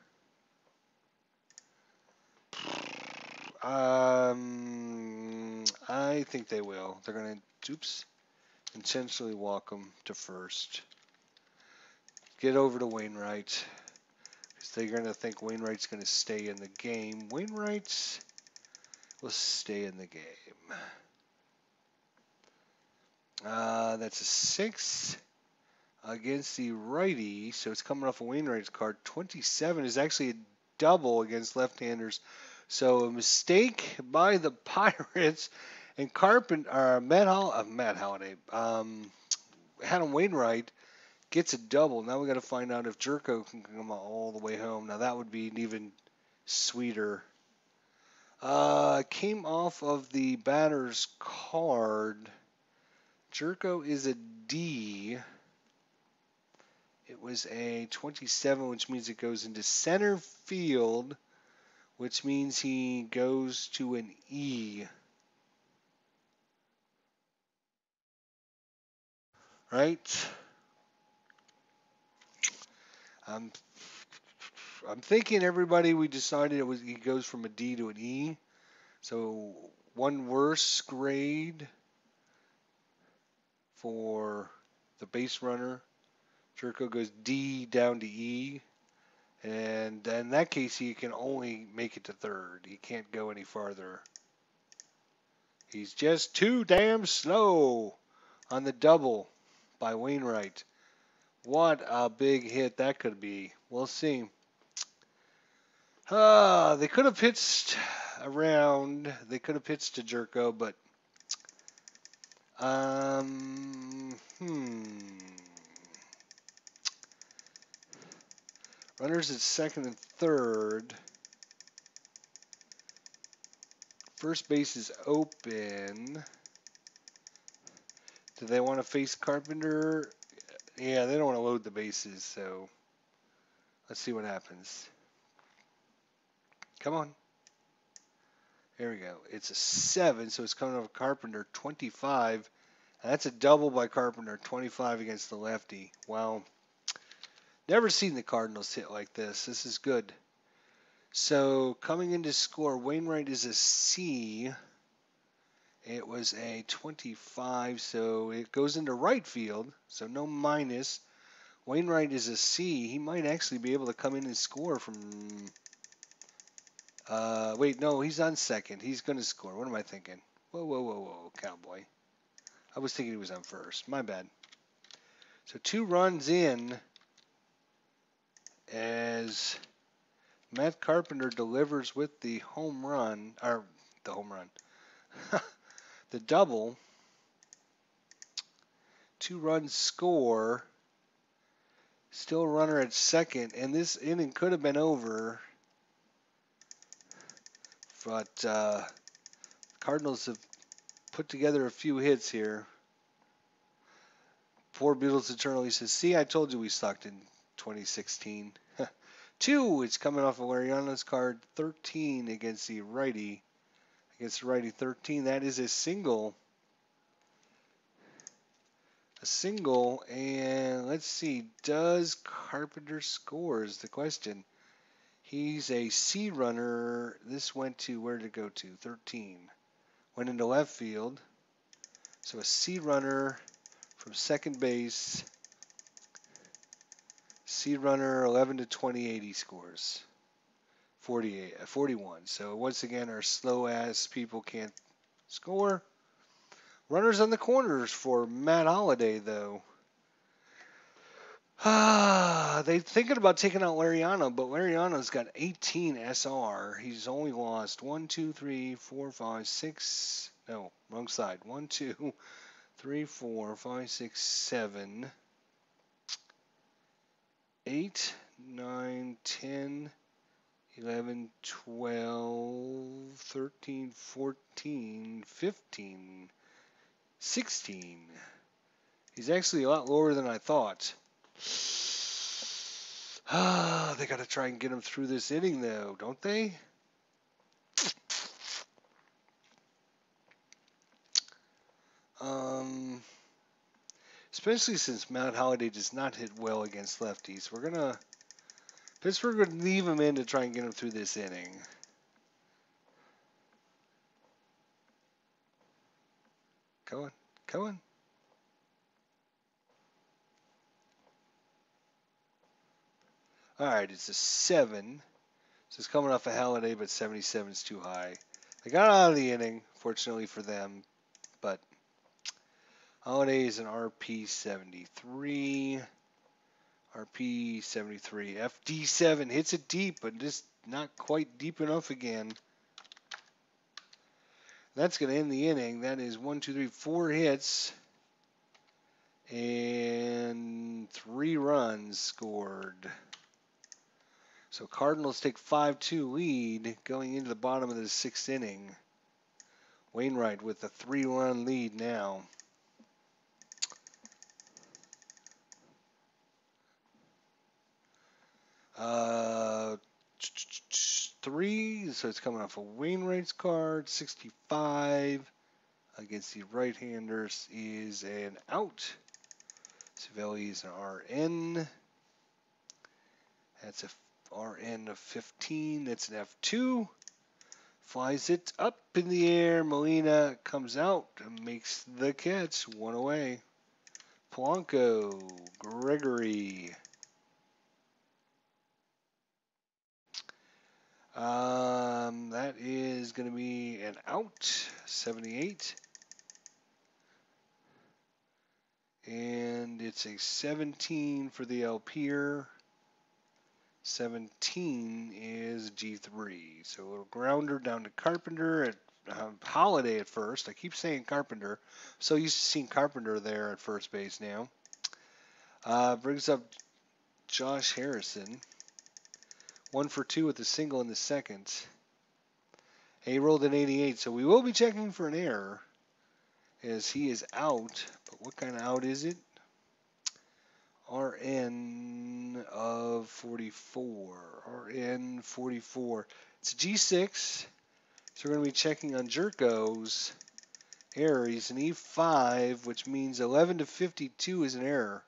I think they will. They're going to, intentionally walk him to first. Get over to Wainwright. Because they're going to think Wainwright's going to stay in the game. Wainwright will stay in the game. That's a 6 against the righty. So it's coming off a Wainwright's card. 27 is actually a double against left-handers. So a mistake by the Pirates, and Matt Holliday, Adam Wainwright gets a double. Now we got to find out if Jerko can come all the way home. Now that would be an even sweeter. Came off of the batter's card. Jerko is a D. It was a 27, which means it goes into center field, which means he goes to an E. Right? I'm thinking everybody, we decided he goes from a D to an E. So one worse grade for the base runner. Jerko goes D down to E. And in that case, he can only make it to third. He can't go any farther. He's just too damn slow on the double by Wainwright. What a big hit that could be. We'll see. They could have pitched around. They could have pitched to Jerko, but runners at second and third. First base is open. Do they want to face Carpenter? Yeah, they don't want to load the bases, so let's see what happens. Come on. There we go. It's a 7, so it's coming off Carpenter, 25. And that's a double by Carpenter, 25 against the lefty. Wow. Never seen the Cardinals hit like this. This is good. So coming into score, Wainwright is a C. It was a 25, so it goes into right field, so no minus. Wainwright is a C. He might actually be able to come in and score from... wait, no, he's on second. He's going to score. What am I thinking? Whoa, cowboy. I was thinking he was on first. My bad. So 2 runs in as Matt Carpenter delivers with the home run, or the home run, the double. 2 runs score. Still a runner at second, and this inning could have been over, but Cardinals have put together a few hits here. Poor Beatles Eternally says, see, I told you we sucked in 2016. 2, it's coming off of Lariano's card, 13 against the righty. Against the righty, 13. That is a single. A single, and let's see, does Carpenter score is the question. He's a C runner. This went to, where did it go to? 13. Went into left field. So a C runner from second base. C runner 11 to 28 he scores. 41. So once again, our slow ass people can't score. Runners on the corners for Matt Holliday, though. They're thinking about taking out Lariano, but Lariano's got 18 SR. He's only lost 1, 2, 3, 4, 5, 6. No, wrong side. 1, 2, 3, 4, 5, 6, 7, 8, 9, 10, 11, 12, 13, 14, 15, 16. He's actually a lot lower than I thought. They got to try and get him through this inning, though, don't they? Especially since Matt Holliday does not hit well against lefties. Pittsburgh would leave him in to try and get him through this inning. Going. All right, it's a 7. So it's coming off a Halliday, but 77 is too high. They got out of the inning, fortunately for them, but Halliday is an RP 73. RP 73. FD7 hits it deep, but just not quite deep enough again. That's going to end the inning. That is 1, 2, 3, 4 hits and 3 runs scored. So Cardinals take 5-2 lead going into the bottom of the 6th inning. Wainwright with a 3-run lead now. Three, so it's coming off a Wainwright's card. 65 against the right-handers is an out. Savelli is an RN. That's a RN of 15. That's an F2. Flies it up in the air. Molina comes out and makes the catch. 1 away. Polanco, Gregory. That is going to be an out. 78. And it's a 17 for the LPer. 17 is G3. So a little grounder down to Carpenter at Holiday at first. I keep saying Carpenter. So used to seeing Carpenter there at first base now. Brings up Josh Harrison. 1 for 2 with a single in the second. He rolled an 88, so we will be checking for an error as he is out. But what kind of out is it? RN of 44. RN 44. It's a G6. So we're going to be checking on Jerko's error. He's an E5, which means 11 to 52 is an error.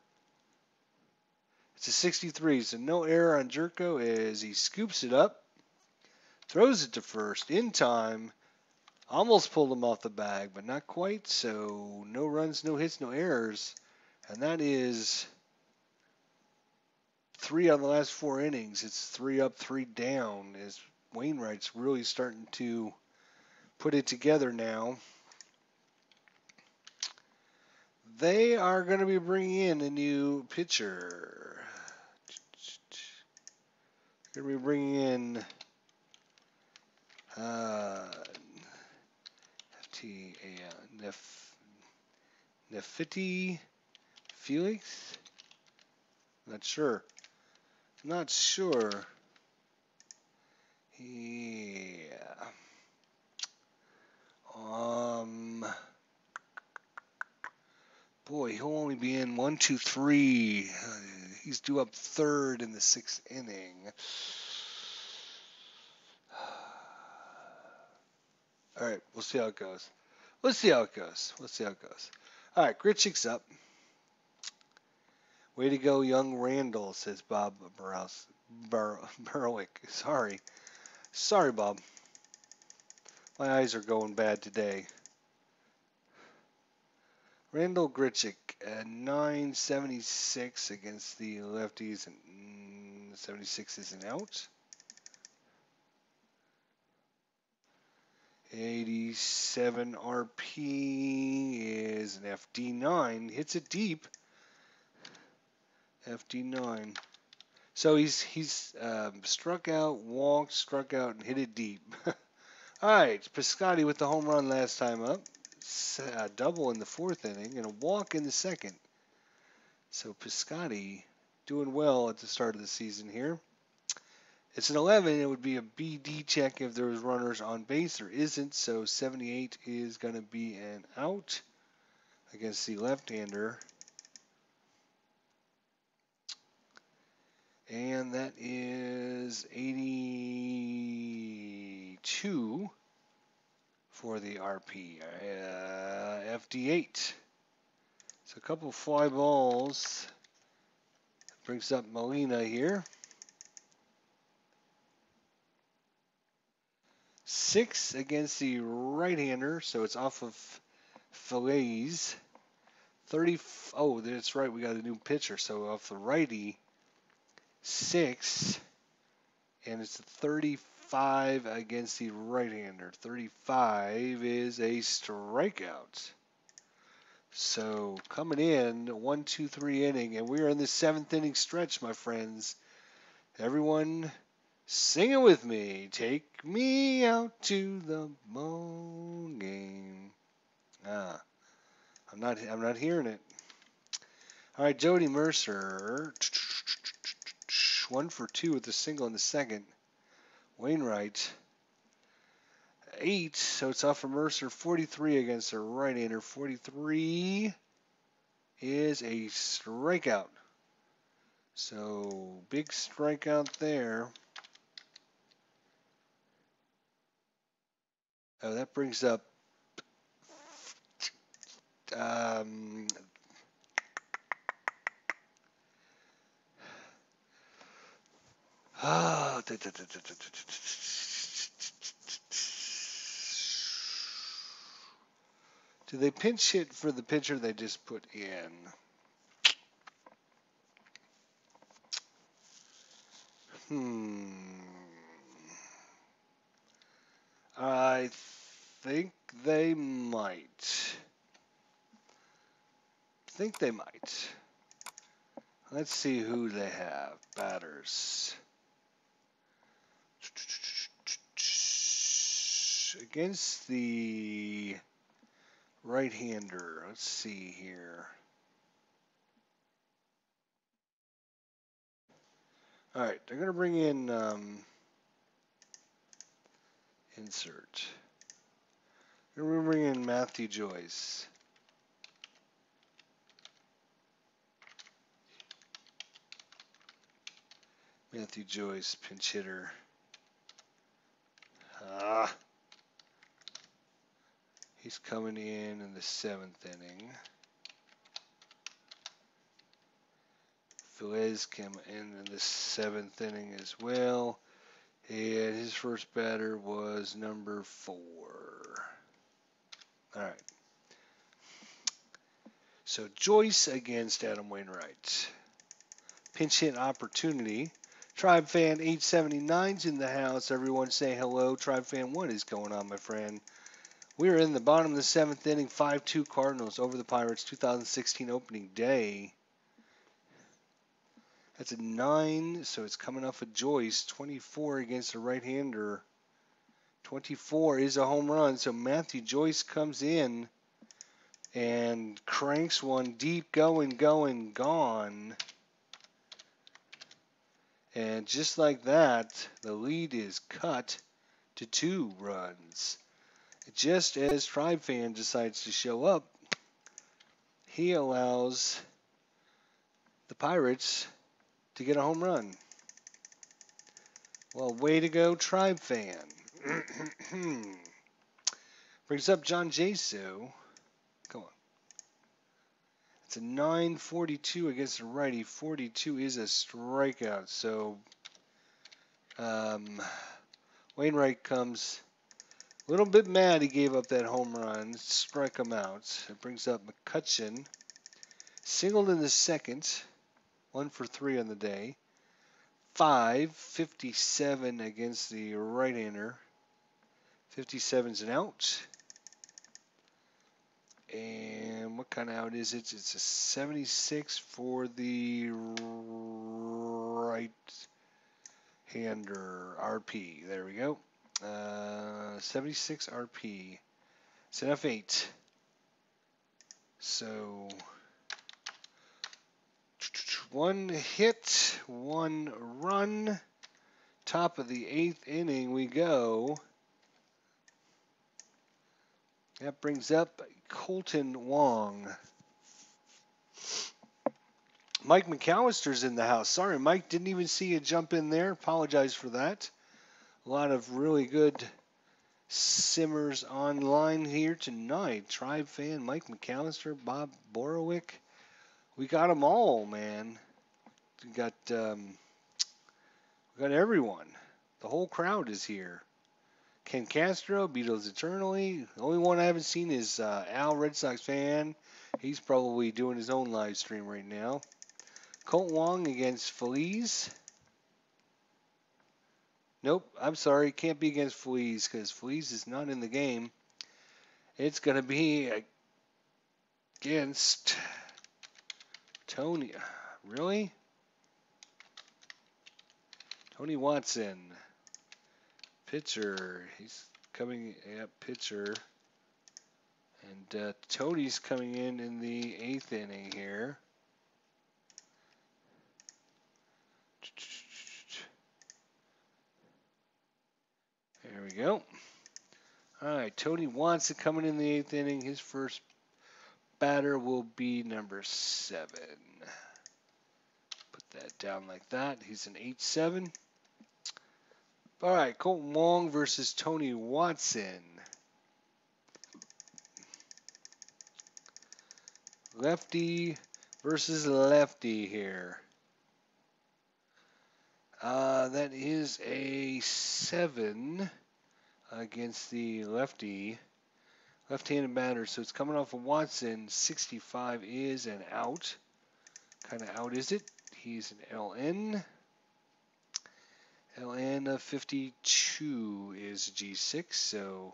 It's a 63, so no error on Jerko as he scoops it up, throws it to first in time. Almost pulled him off the bag, but not quite. So no runs, no hits, no errors. And that is 3 on the last 4 innings. It's 3 up, 3 down as Wainwright's really starting to put it together now. They are going to be bringing in a new pitcher. They're going to be bringing in Nefiti Felix? Not sure. Yeah. Boy, he'll only be in 1, 2, 3. He's due up 3rd in the 6th inning. All right, we'll see how it goes. All right, Gritchick's up. Way to go, young Randall, says Bob Berwick. Sorry, Bob. My eyes are going bad today. Randall Gritchick at 976 against the lefties, and 76 is an out. 87 RP is an FD9. Hits it deep. FD9. So he's struck out, walked, struck out, and hit it deep. All right, Piscotti with the home run last time up. double in the 4th inning and a walk in the 2nd. So Piscotty doing well at the start of the season here. It's an 11. It would be a BD check if there was runners on base. There isn't, so 78 is going to be an out against the left-hander. And that is 82 for the RP. FD8. So a couple of fly balls. Brings up Molina here. 6 against the right-hander, so it's off of Fillets. 30. Oh, that's right. We got a new pitcher, so off the righty. 6, and it's 35 against the right-hander. 35 is a strikeout. So coming in 1, 2, 3 inning, and we're in the 7th inning stretch, my friends. Everyone, sing it with me. Take me out to the ball game. I'm not hearing it. All right, Jody Mercer. 1 for 2 with a single in the 2nd. Wainwright, 8, so it's off for Mercer. 43 against the right-hander. 43 is a strikeout. So big strikeout there. Oh, that brings up do they pinch hit for the pitcher they just put in? I think they might. Let's see who they have. Batters. Against the right-hander. Let's see here. All right, they're going to bring in insert. They're going to bring in Matthew Joyce. Matthew Joyce, pinch hitter. He's coming in the 7th inning. Velez came in the 7th inning as well. And his first batter was number 4. All right. So Joyce against Adam Wainwright. Pinch hit opportunity. Tribe Fan 879's in the house. Everyone say hello. Tribe Fan, what is going on, my friend? We're in the bottom of the 7th inning. 5-2 Cardinals over the Pirates. 2016 opening day. That's a 9, so it's coming off of Joyce. 24 against the right-hander. 24 is a home run, so Matthew Joyce comes in and cranks one deep, going, gone. And just like that, the lead is cut to 2 runs. Just as Tribe Fan decides to show up, he allows the Pirates to get a home run. Well, way to go, Tribe Fan. Brings up John Jaso. Come on. It's a 9.42 against the righty. 42 is a strikeout. So Wainwright comes a little bit mad he gave up that home run. Strike him out. It brings up McCutcheon. Singled in the 2nd. 1 for 3 on the day. 57 against the right-hander. 57's an out. And what kind of out is it? It's a 76 for the right-hander. RP. There we go. 76 RP. It's an F8. So 1 hit, 1 run. Top of the 8th inning we go. That brings up Colton Wong. Mike McAllister's in the house. Sorry, Mike, didn't even see you jump in there. Apologize for that. A lot of really good simmers online here tonight. Tribe fan, Mike McAllister, Bob Borowick. We got them all, man. We got everyone. The whole crowd is here. Ken Castro, Beatles Eternally. The only one I haven't seen is Al, Red Sox fan. He's probably doing his own live stream right now. Colt Wong against Feliz. Nope, I'm sorry. Can't be against Feliz because Feliz is not in the game. It's going to be against Tony. Really? Tony Watson. Pitcher. He's coming at pitcher. And Tony's coming in the 8th inning here. There we go. All right, Tony Watson coming in the 8th inning. His first batter will be number 7. Put that down like that. He's an 8-7. All right, Colton Wong versus Tony Watson. Lefty versus lefty here. That is a 7 against the lefty. Left-handed batter, so it's coming off of Watson. 65 is an out. Kind of out is it? He's an LN. LN of 52 is G6, so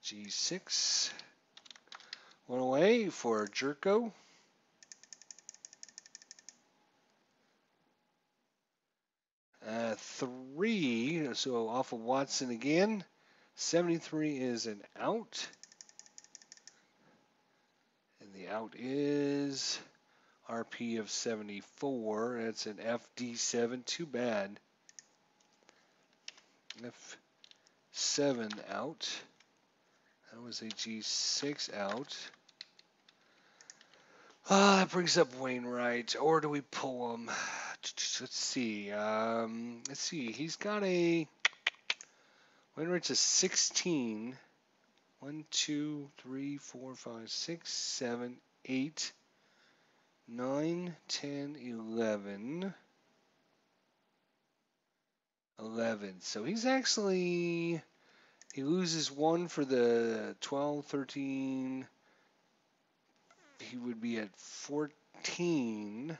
G6. 1 away for Jerko. Three, so off of Watson again. 73 is an out. And the out is RP of 74. That's an FD7. Too bad. F7 out. That was a G6 out. That brings up Wainwright. Or do we pull him? Let's see. He's got a... Wainwright's a 16. 1, 2, 3, 4, 5, 6, 7, 8, 9, 10, 11. 11. So he's actually... He loses 1 for the 12, 13. He would be at 14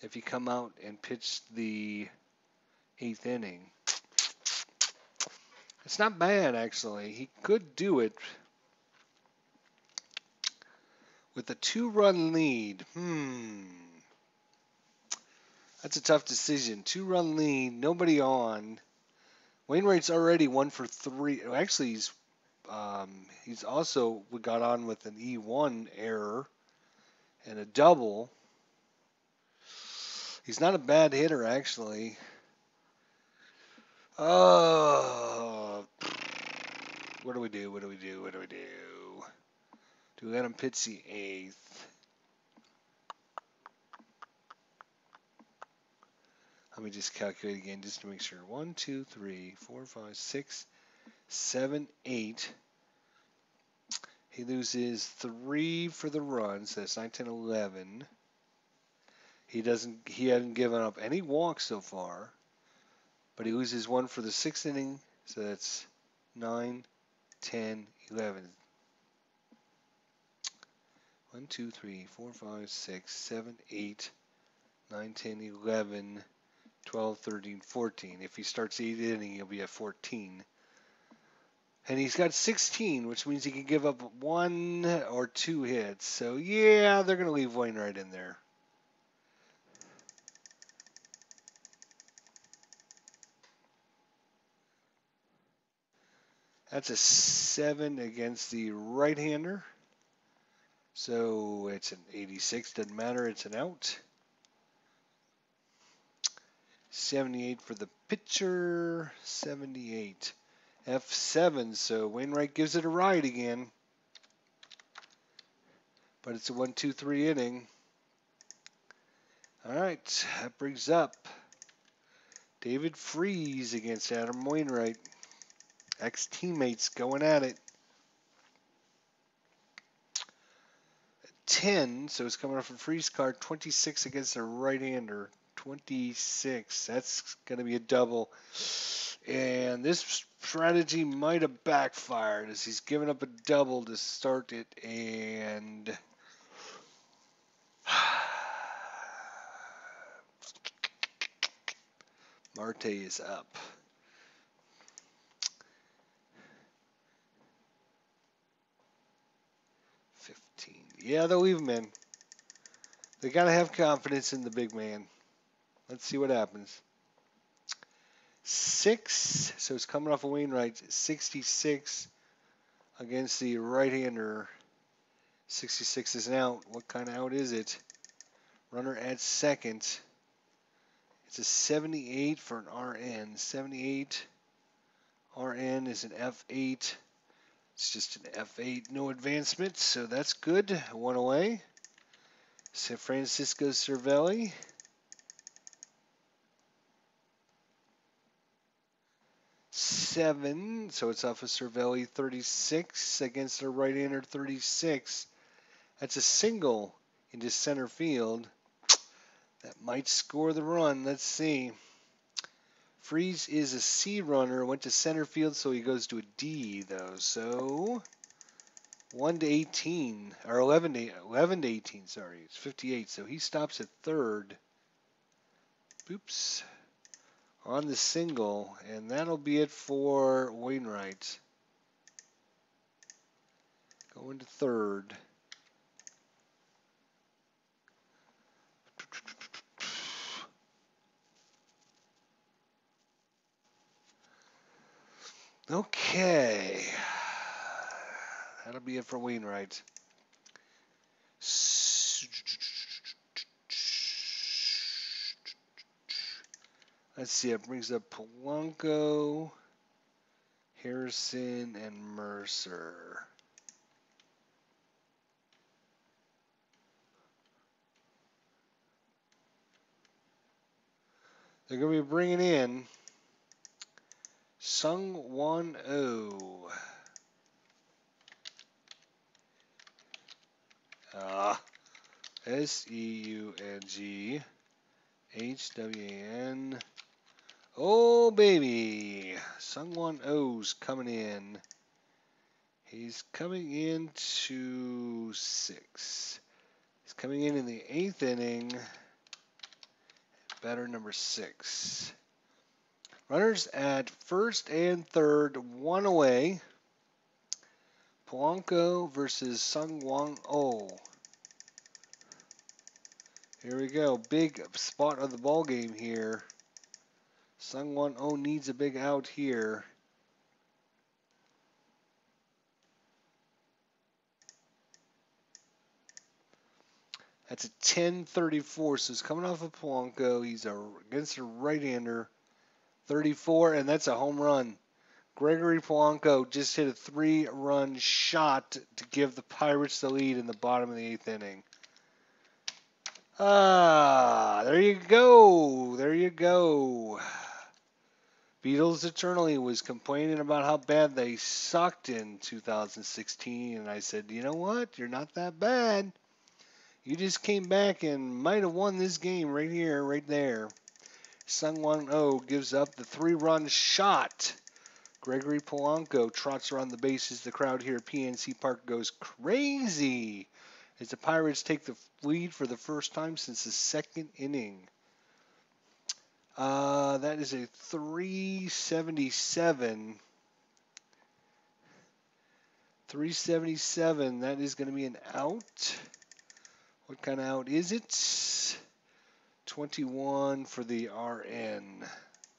if he come out and pitch the 8th inning. It's not bad, actually. He could do it with a 2-run lead. That's a tough decision. 2-run lead, nobody on. Wainwright's already 1 for 3. Actually, he's also got on with an E1 error and a double. He's not a bad hitter, actually. What do we do? Do we let him pitch the 8th? Let me just calculate again just to make sure. 1, 2, 3, 4, 5, 6, 7, 8. He loses 3 for the runs. So that's 9, 10, 11. He hasn't given up any walks so far. But he loses 1 for the 6th inning. So that's 9, 10, 11. 1, 2, 3, 4, 5, 6, 7, 8, 9, 10, 11, 12, 13, 14. If he starts 8th inning, he'll be at 14. And he's got 16, which means he can give up 1 or 2 hits. So, yeah, they're going to leave Wainwright in there. That's a 7 against the right-hander. So it's an 86. Doesn't matter. It's an out. 78 for the pitcher. 78. F7. So Wainwright gives it a ride again. But it's a 1-2-3 inning. All right. That brings up David Freese against Adam Wainwright. Ex-teammates going at it. 10, so it's coming off a Freeze card. 26 against a right-hander. 26. That's going to be a double. And this strategy might have backfired as he's given up a double to start it. And Marte is up. Yeah, they'll leave him in. They got to have confidence in the big man. Let's see what happens. 6, so it's coming off a Wainwright. 66 against the right-hander. 66 is an out. What kind of out is it? Runner at second. It's a 78 for an RN. 78 RN is an F8. It's just an F8. No advancement, so that's good. One away. San Francisco Cervelli. 7, so it's off of Cervelli. 36 against a right-hander. 36. That's a single into center field. That might score the run. Let's see. Freeze is a C runner. Went to center field, so he goes to a D, though. So 1-18, or 11-18, sorry. It's 58, so he stops at third. Oops. On the single, and that'll be it for Wainwright. Going to third. Okay. That'll be it for Wainwright. Let's see, it brings up Polanco, Harrison, and Mercer. They're going to be bringing in Seung-Won Oh. Seunghwan. Oh, baby. Seung-Won Oh's coming in. He's coming in to 6. He's coming in the 8th inning. Batter number 6. Runners at first and third, 1 away. Polanco versus Seung-Won Oh. Here we go. Big spot of the ball game here. Seung-Won Oh needs a big out here. That's a 10-34. So it's coming off of Polanco. He's against a right-hander. 34, and that's a home run. Gregory Polanco just hit a 3-run shot to give the Pirates the lead in the bottom of the 8th inning. There you go. There you go. Beatles Eternally was complaining about how bad they sucked in 2016, and I said, you know what? You're not that bad. You just came back and might have won this game right here, right there. Seung-Won Oh gives up the 3-run shot. Gregory Polanco trots around the bases. The crowd here at PNC Park goes crazy as the Pirates take the lead for the first time since the 2nd inning. That is a 377. 377. That is going to be an out. What kind of out is it? 21 for the RN.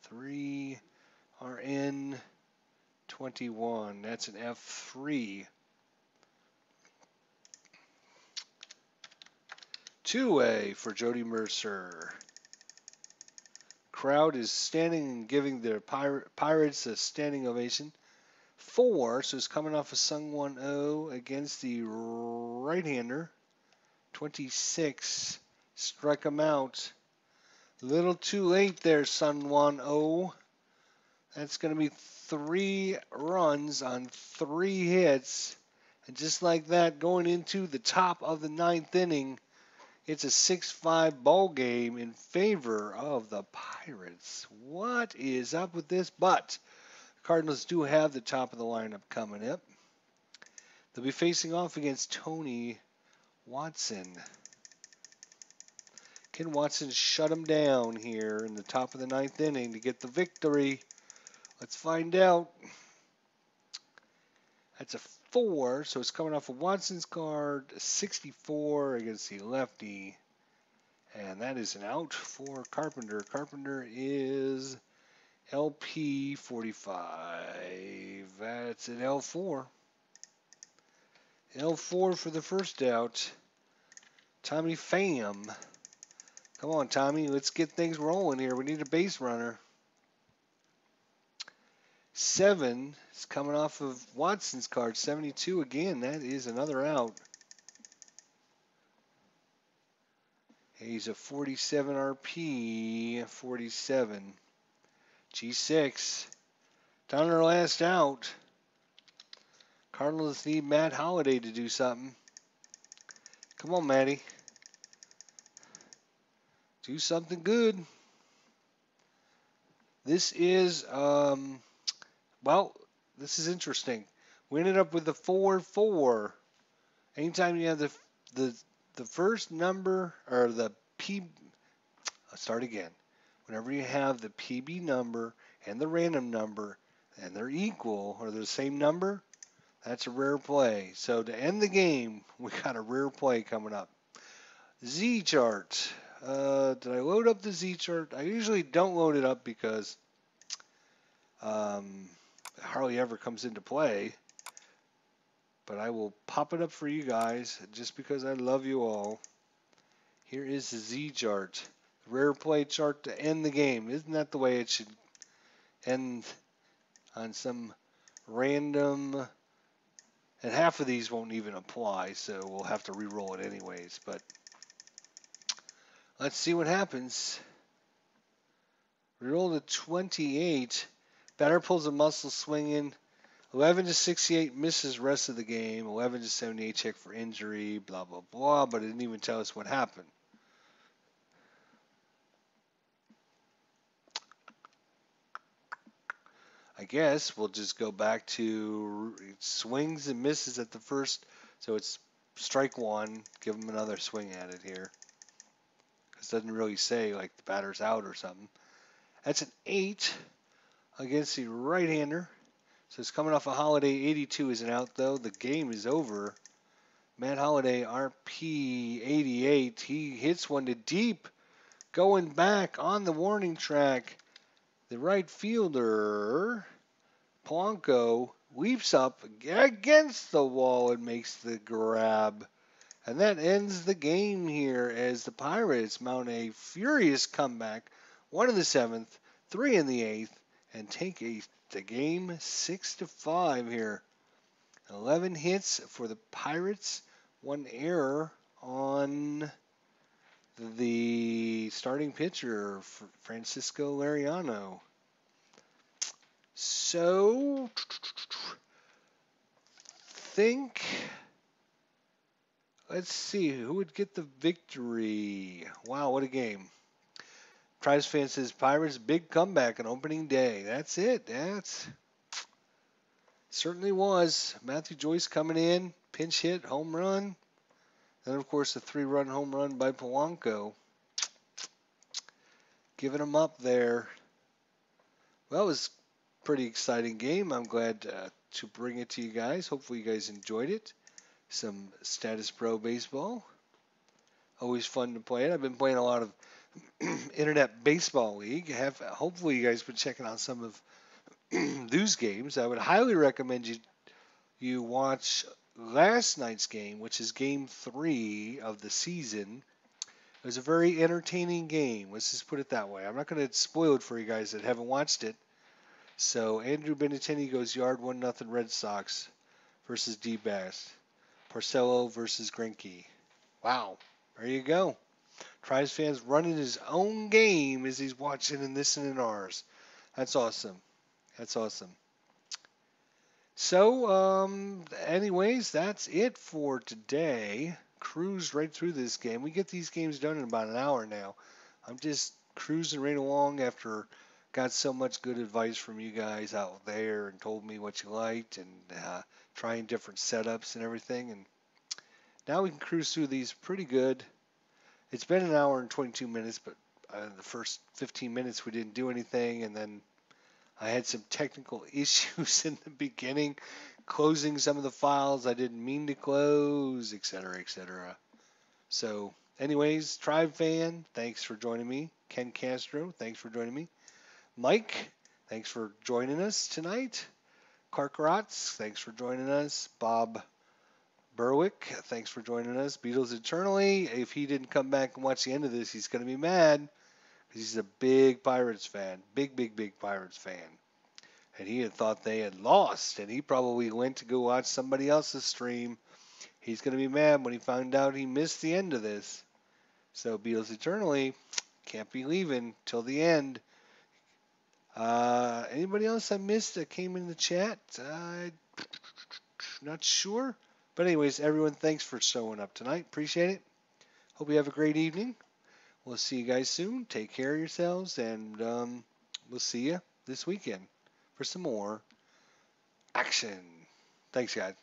3 RN 21. That's an F3. Two-way for Jody Mercer. Crowd is standing and giving their Pirates a standing ovation. 4, so it's coming off a Sung 1-0 against the right-hander. 26, strike him out. Little too late there, Sun 1-0. That's going to be 3 runs on 3 hits. And just like that, going into the top of the 9th inning, it's a 6-5 ball game in favor of the Pirates. What is up with this? But Cardinals do have the top of the lineup coming up. They'll be facing off against Tony Watson. Can Watson shut him down here in the top of the 9th inning to get the victory? Let's find out. That's a 4, so it's coming off of Watson's card, 64 against the lefty. And that is an out for Carpenter. Carpenter is LP 45. That's an L4. L4 for the first out. Tommy Pham. Come on, Tommy. Let's get things rolling here. We need a base runner. 7 is coming off of Watson's card. 72 again. That is another out. He's a 47 RP. 47. G6. Down our last out. Cardinals need Matt Holliday to do something. Come on, Matty. Do something good. This is, well, this is interesting. We ended up with the 4-4. Anytime you have the first number, or the I'll start again. Whenever you have the PB number and the random number, and they're equal, or they're the same number, that's a rare play. So to end the game, we got a rare play coming up. Z chart. Did I load up the Z chart? I usually don't load it up because it hardly ever comes into play. But I will pop it up for you guys just because I love you all. Here is the Z chart. Rare play chart to end the game. Isn't that the way it should end on some random... And half of these won't even apply, so we'll have to re-roll it anyways. But let's see what happens. Re-roll to 28. Batter pulls a muscle swinging. 11-68 misses rest of the game. 11-78 check for injury. Blah, blah, blah. But it didn't even tell us what happened. I guess we'll just go back to swings and misses at the first. So it's strike 1. Give him another swing at it here. Because it doesn't really say like the batter's out or something. That's an 8 against the right-hander. So it's coming off a Holiday. 82 is an out though. The game is over. Matt Holliday, RP 88. He hits one to deep. Going back on the warning track. The right fielder, Polanco, leaps up against the wall and makes the grab. And that ends the game here as the Pirates mount a furious comeback. 1 in the 7th, 3 in the 8th, and take the game 6-5 here. 11 hits for the Pirates, 1 error on the starting pitcher, Francisco Lariano. So, let's see, who would get the victory? Wow, what a game. Tribes fan says, Pirates big comeback on opening day. That's it. That's certainly was. Matthew Joyce coming in, pinch hit, home run. Then, of course, a 3-run home run by Polanco. Giving them up there. Well, it was a pretty exciting game. I'm glad to bring it to you guys. Hopefully you guys enjoyed it. Some Status Pro baseball. Always fun to play it. I've been playing a lot of Internet Baseball League. Hopefully you guys been checking out some of those games. I would highly recommend you watch last night's game, which is game 3 of the season. was a very entertaining game. Let's just put it that way. I'm not going to spoil it for you guys that haven't watched it. So Andrew Benintendi goes yard 1-0 Red Sox versus D-Bass. Porcello versus Greinke. Wow. There you go. Tribes fans running his own game as he's watching and listening to ours. That's awesome. That's awesome. So, anyways, that's it for today. Cruise right through this game. We get these games done in about an hour now. I'm just cruising right along after got so much good advice from you guys out there and told me what you liked and trying different setups and everything. And now we can cruise through these pretty good. It's been an hour and 22 minutes, but the first 15 minutes we didn't do anything, and then I had some technical issues in the beginning, closing some of the files I didn't mean to close, etc., etc. So, anyways, Tribe Fan, thanks for joining me. Ken Castro, thanks for joining me. Mike, thanks for joining us tonight. Karkaratz, thanks for joining us. Bob Berwick, thanks for joining us. Beatles Eternally, if he didn't come back and watch the end of this, he's going to be mad because he's a big Pirates fan. Big, big, big Pirates fan. And he had thought they had lost, and he probably went to go watch somebody else's stream. He's going to be mad when he found out he missed the end of this. So Beatles Eternally can't be leaving till the end. Anybody else I missed that came in the chat? Not sure. But anyways, everyone, thanks for showing up tonight. Appreciate it. Hope you have a great evening. We'll see you guys soon. Take care of yourselves, and we'll see you this weekend for some more action. Thanks, guys.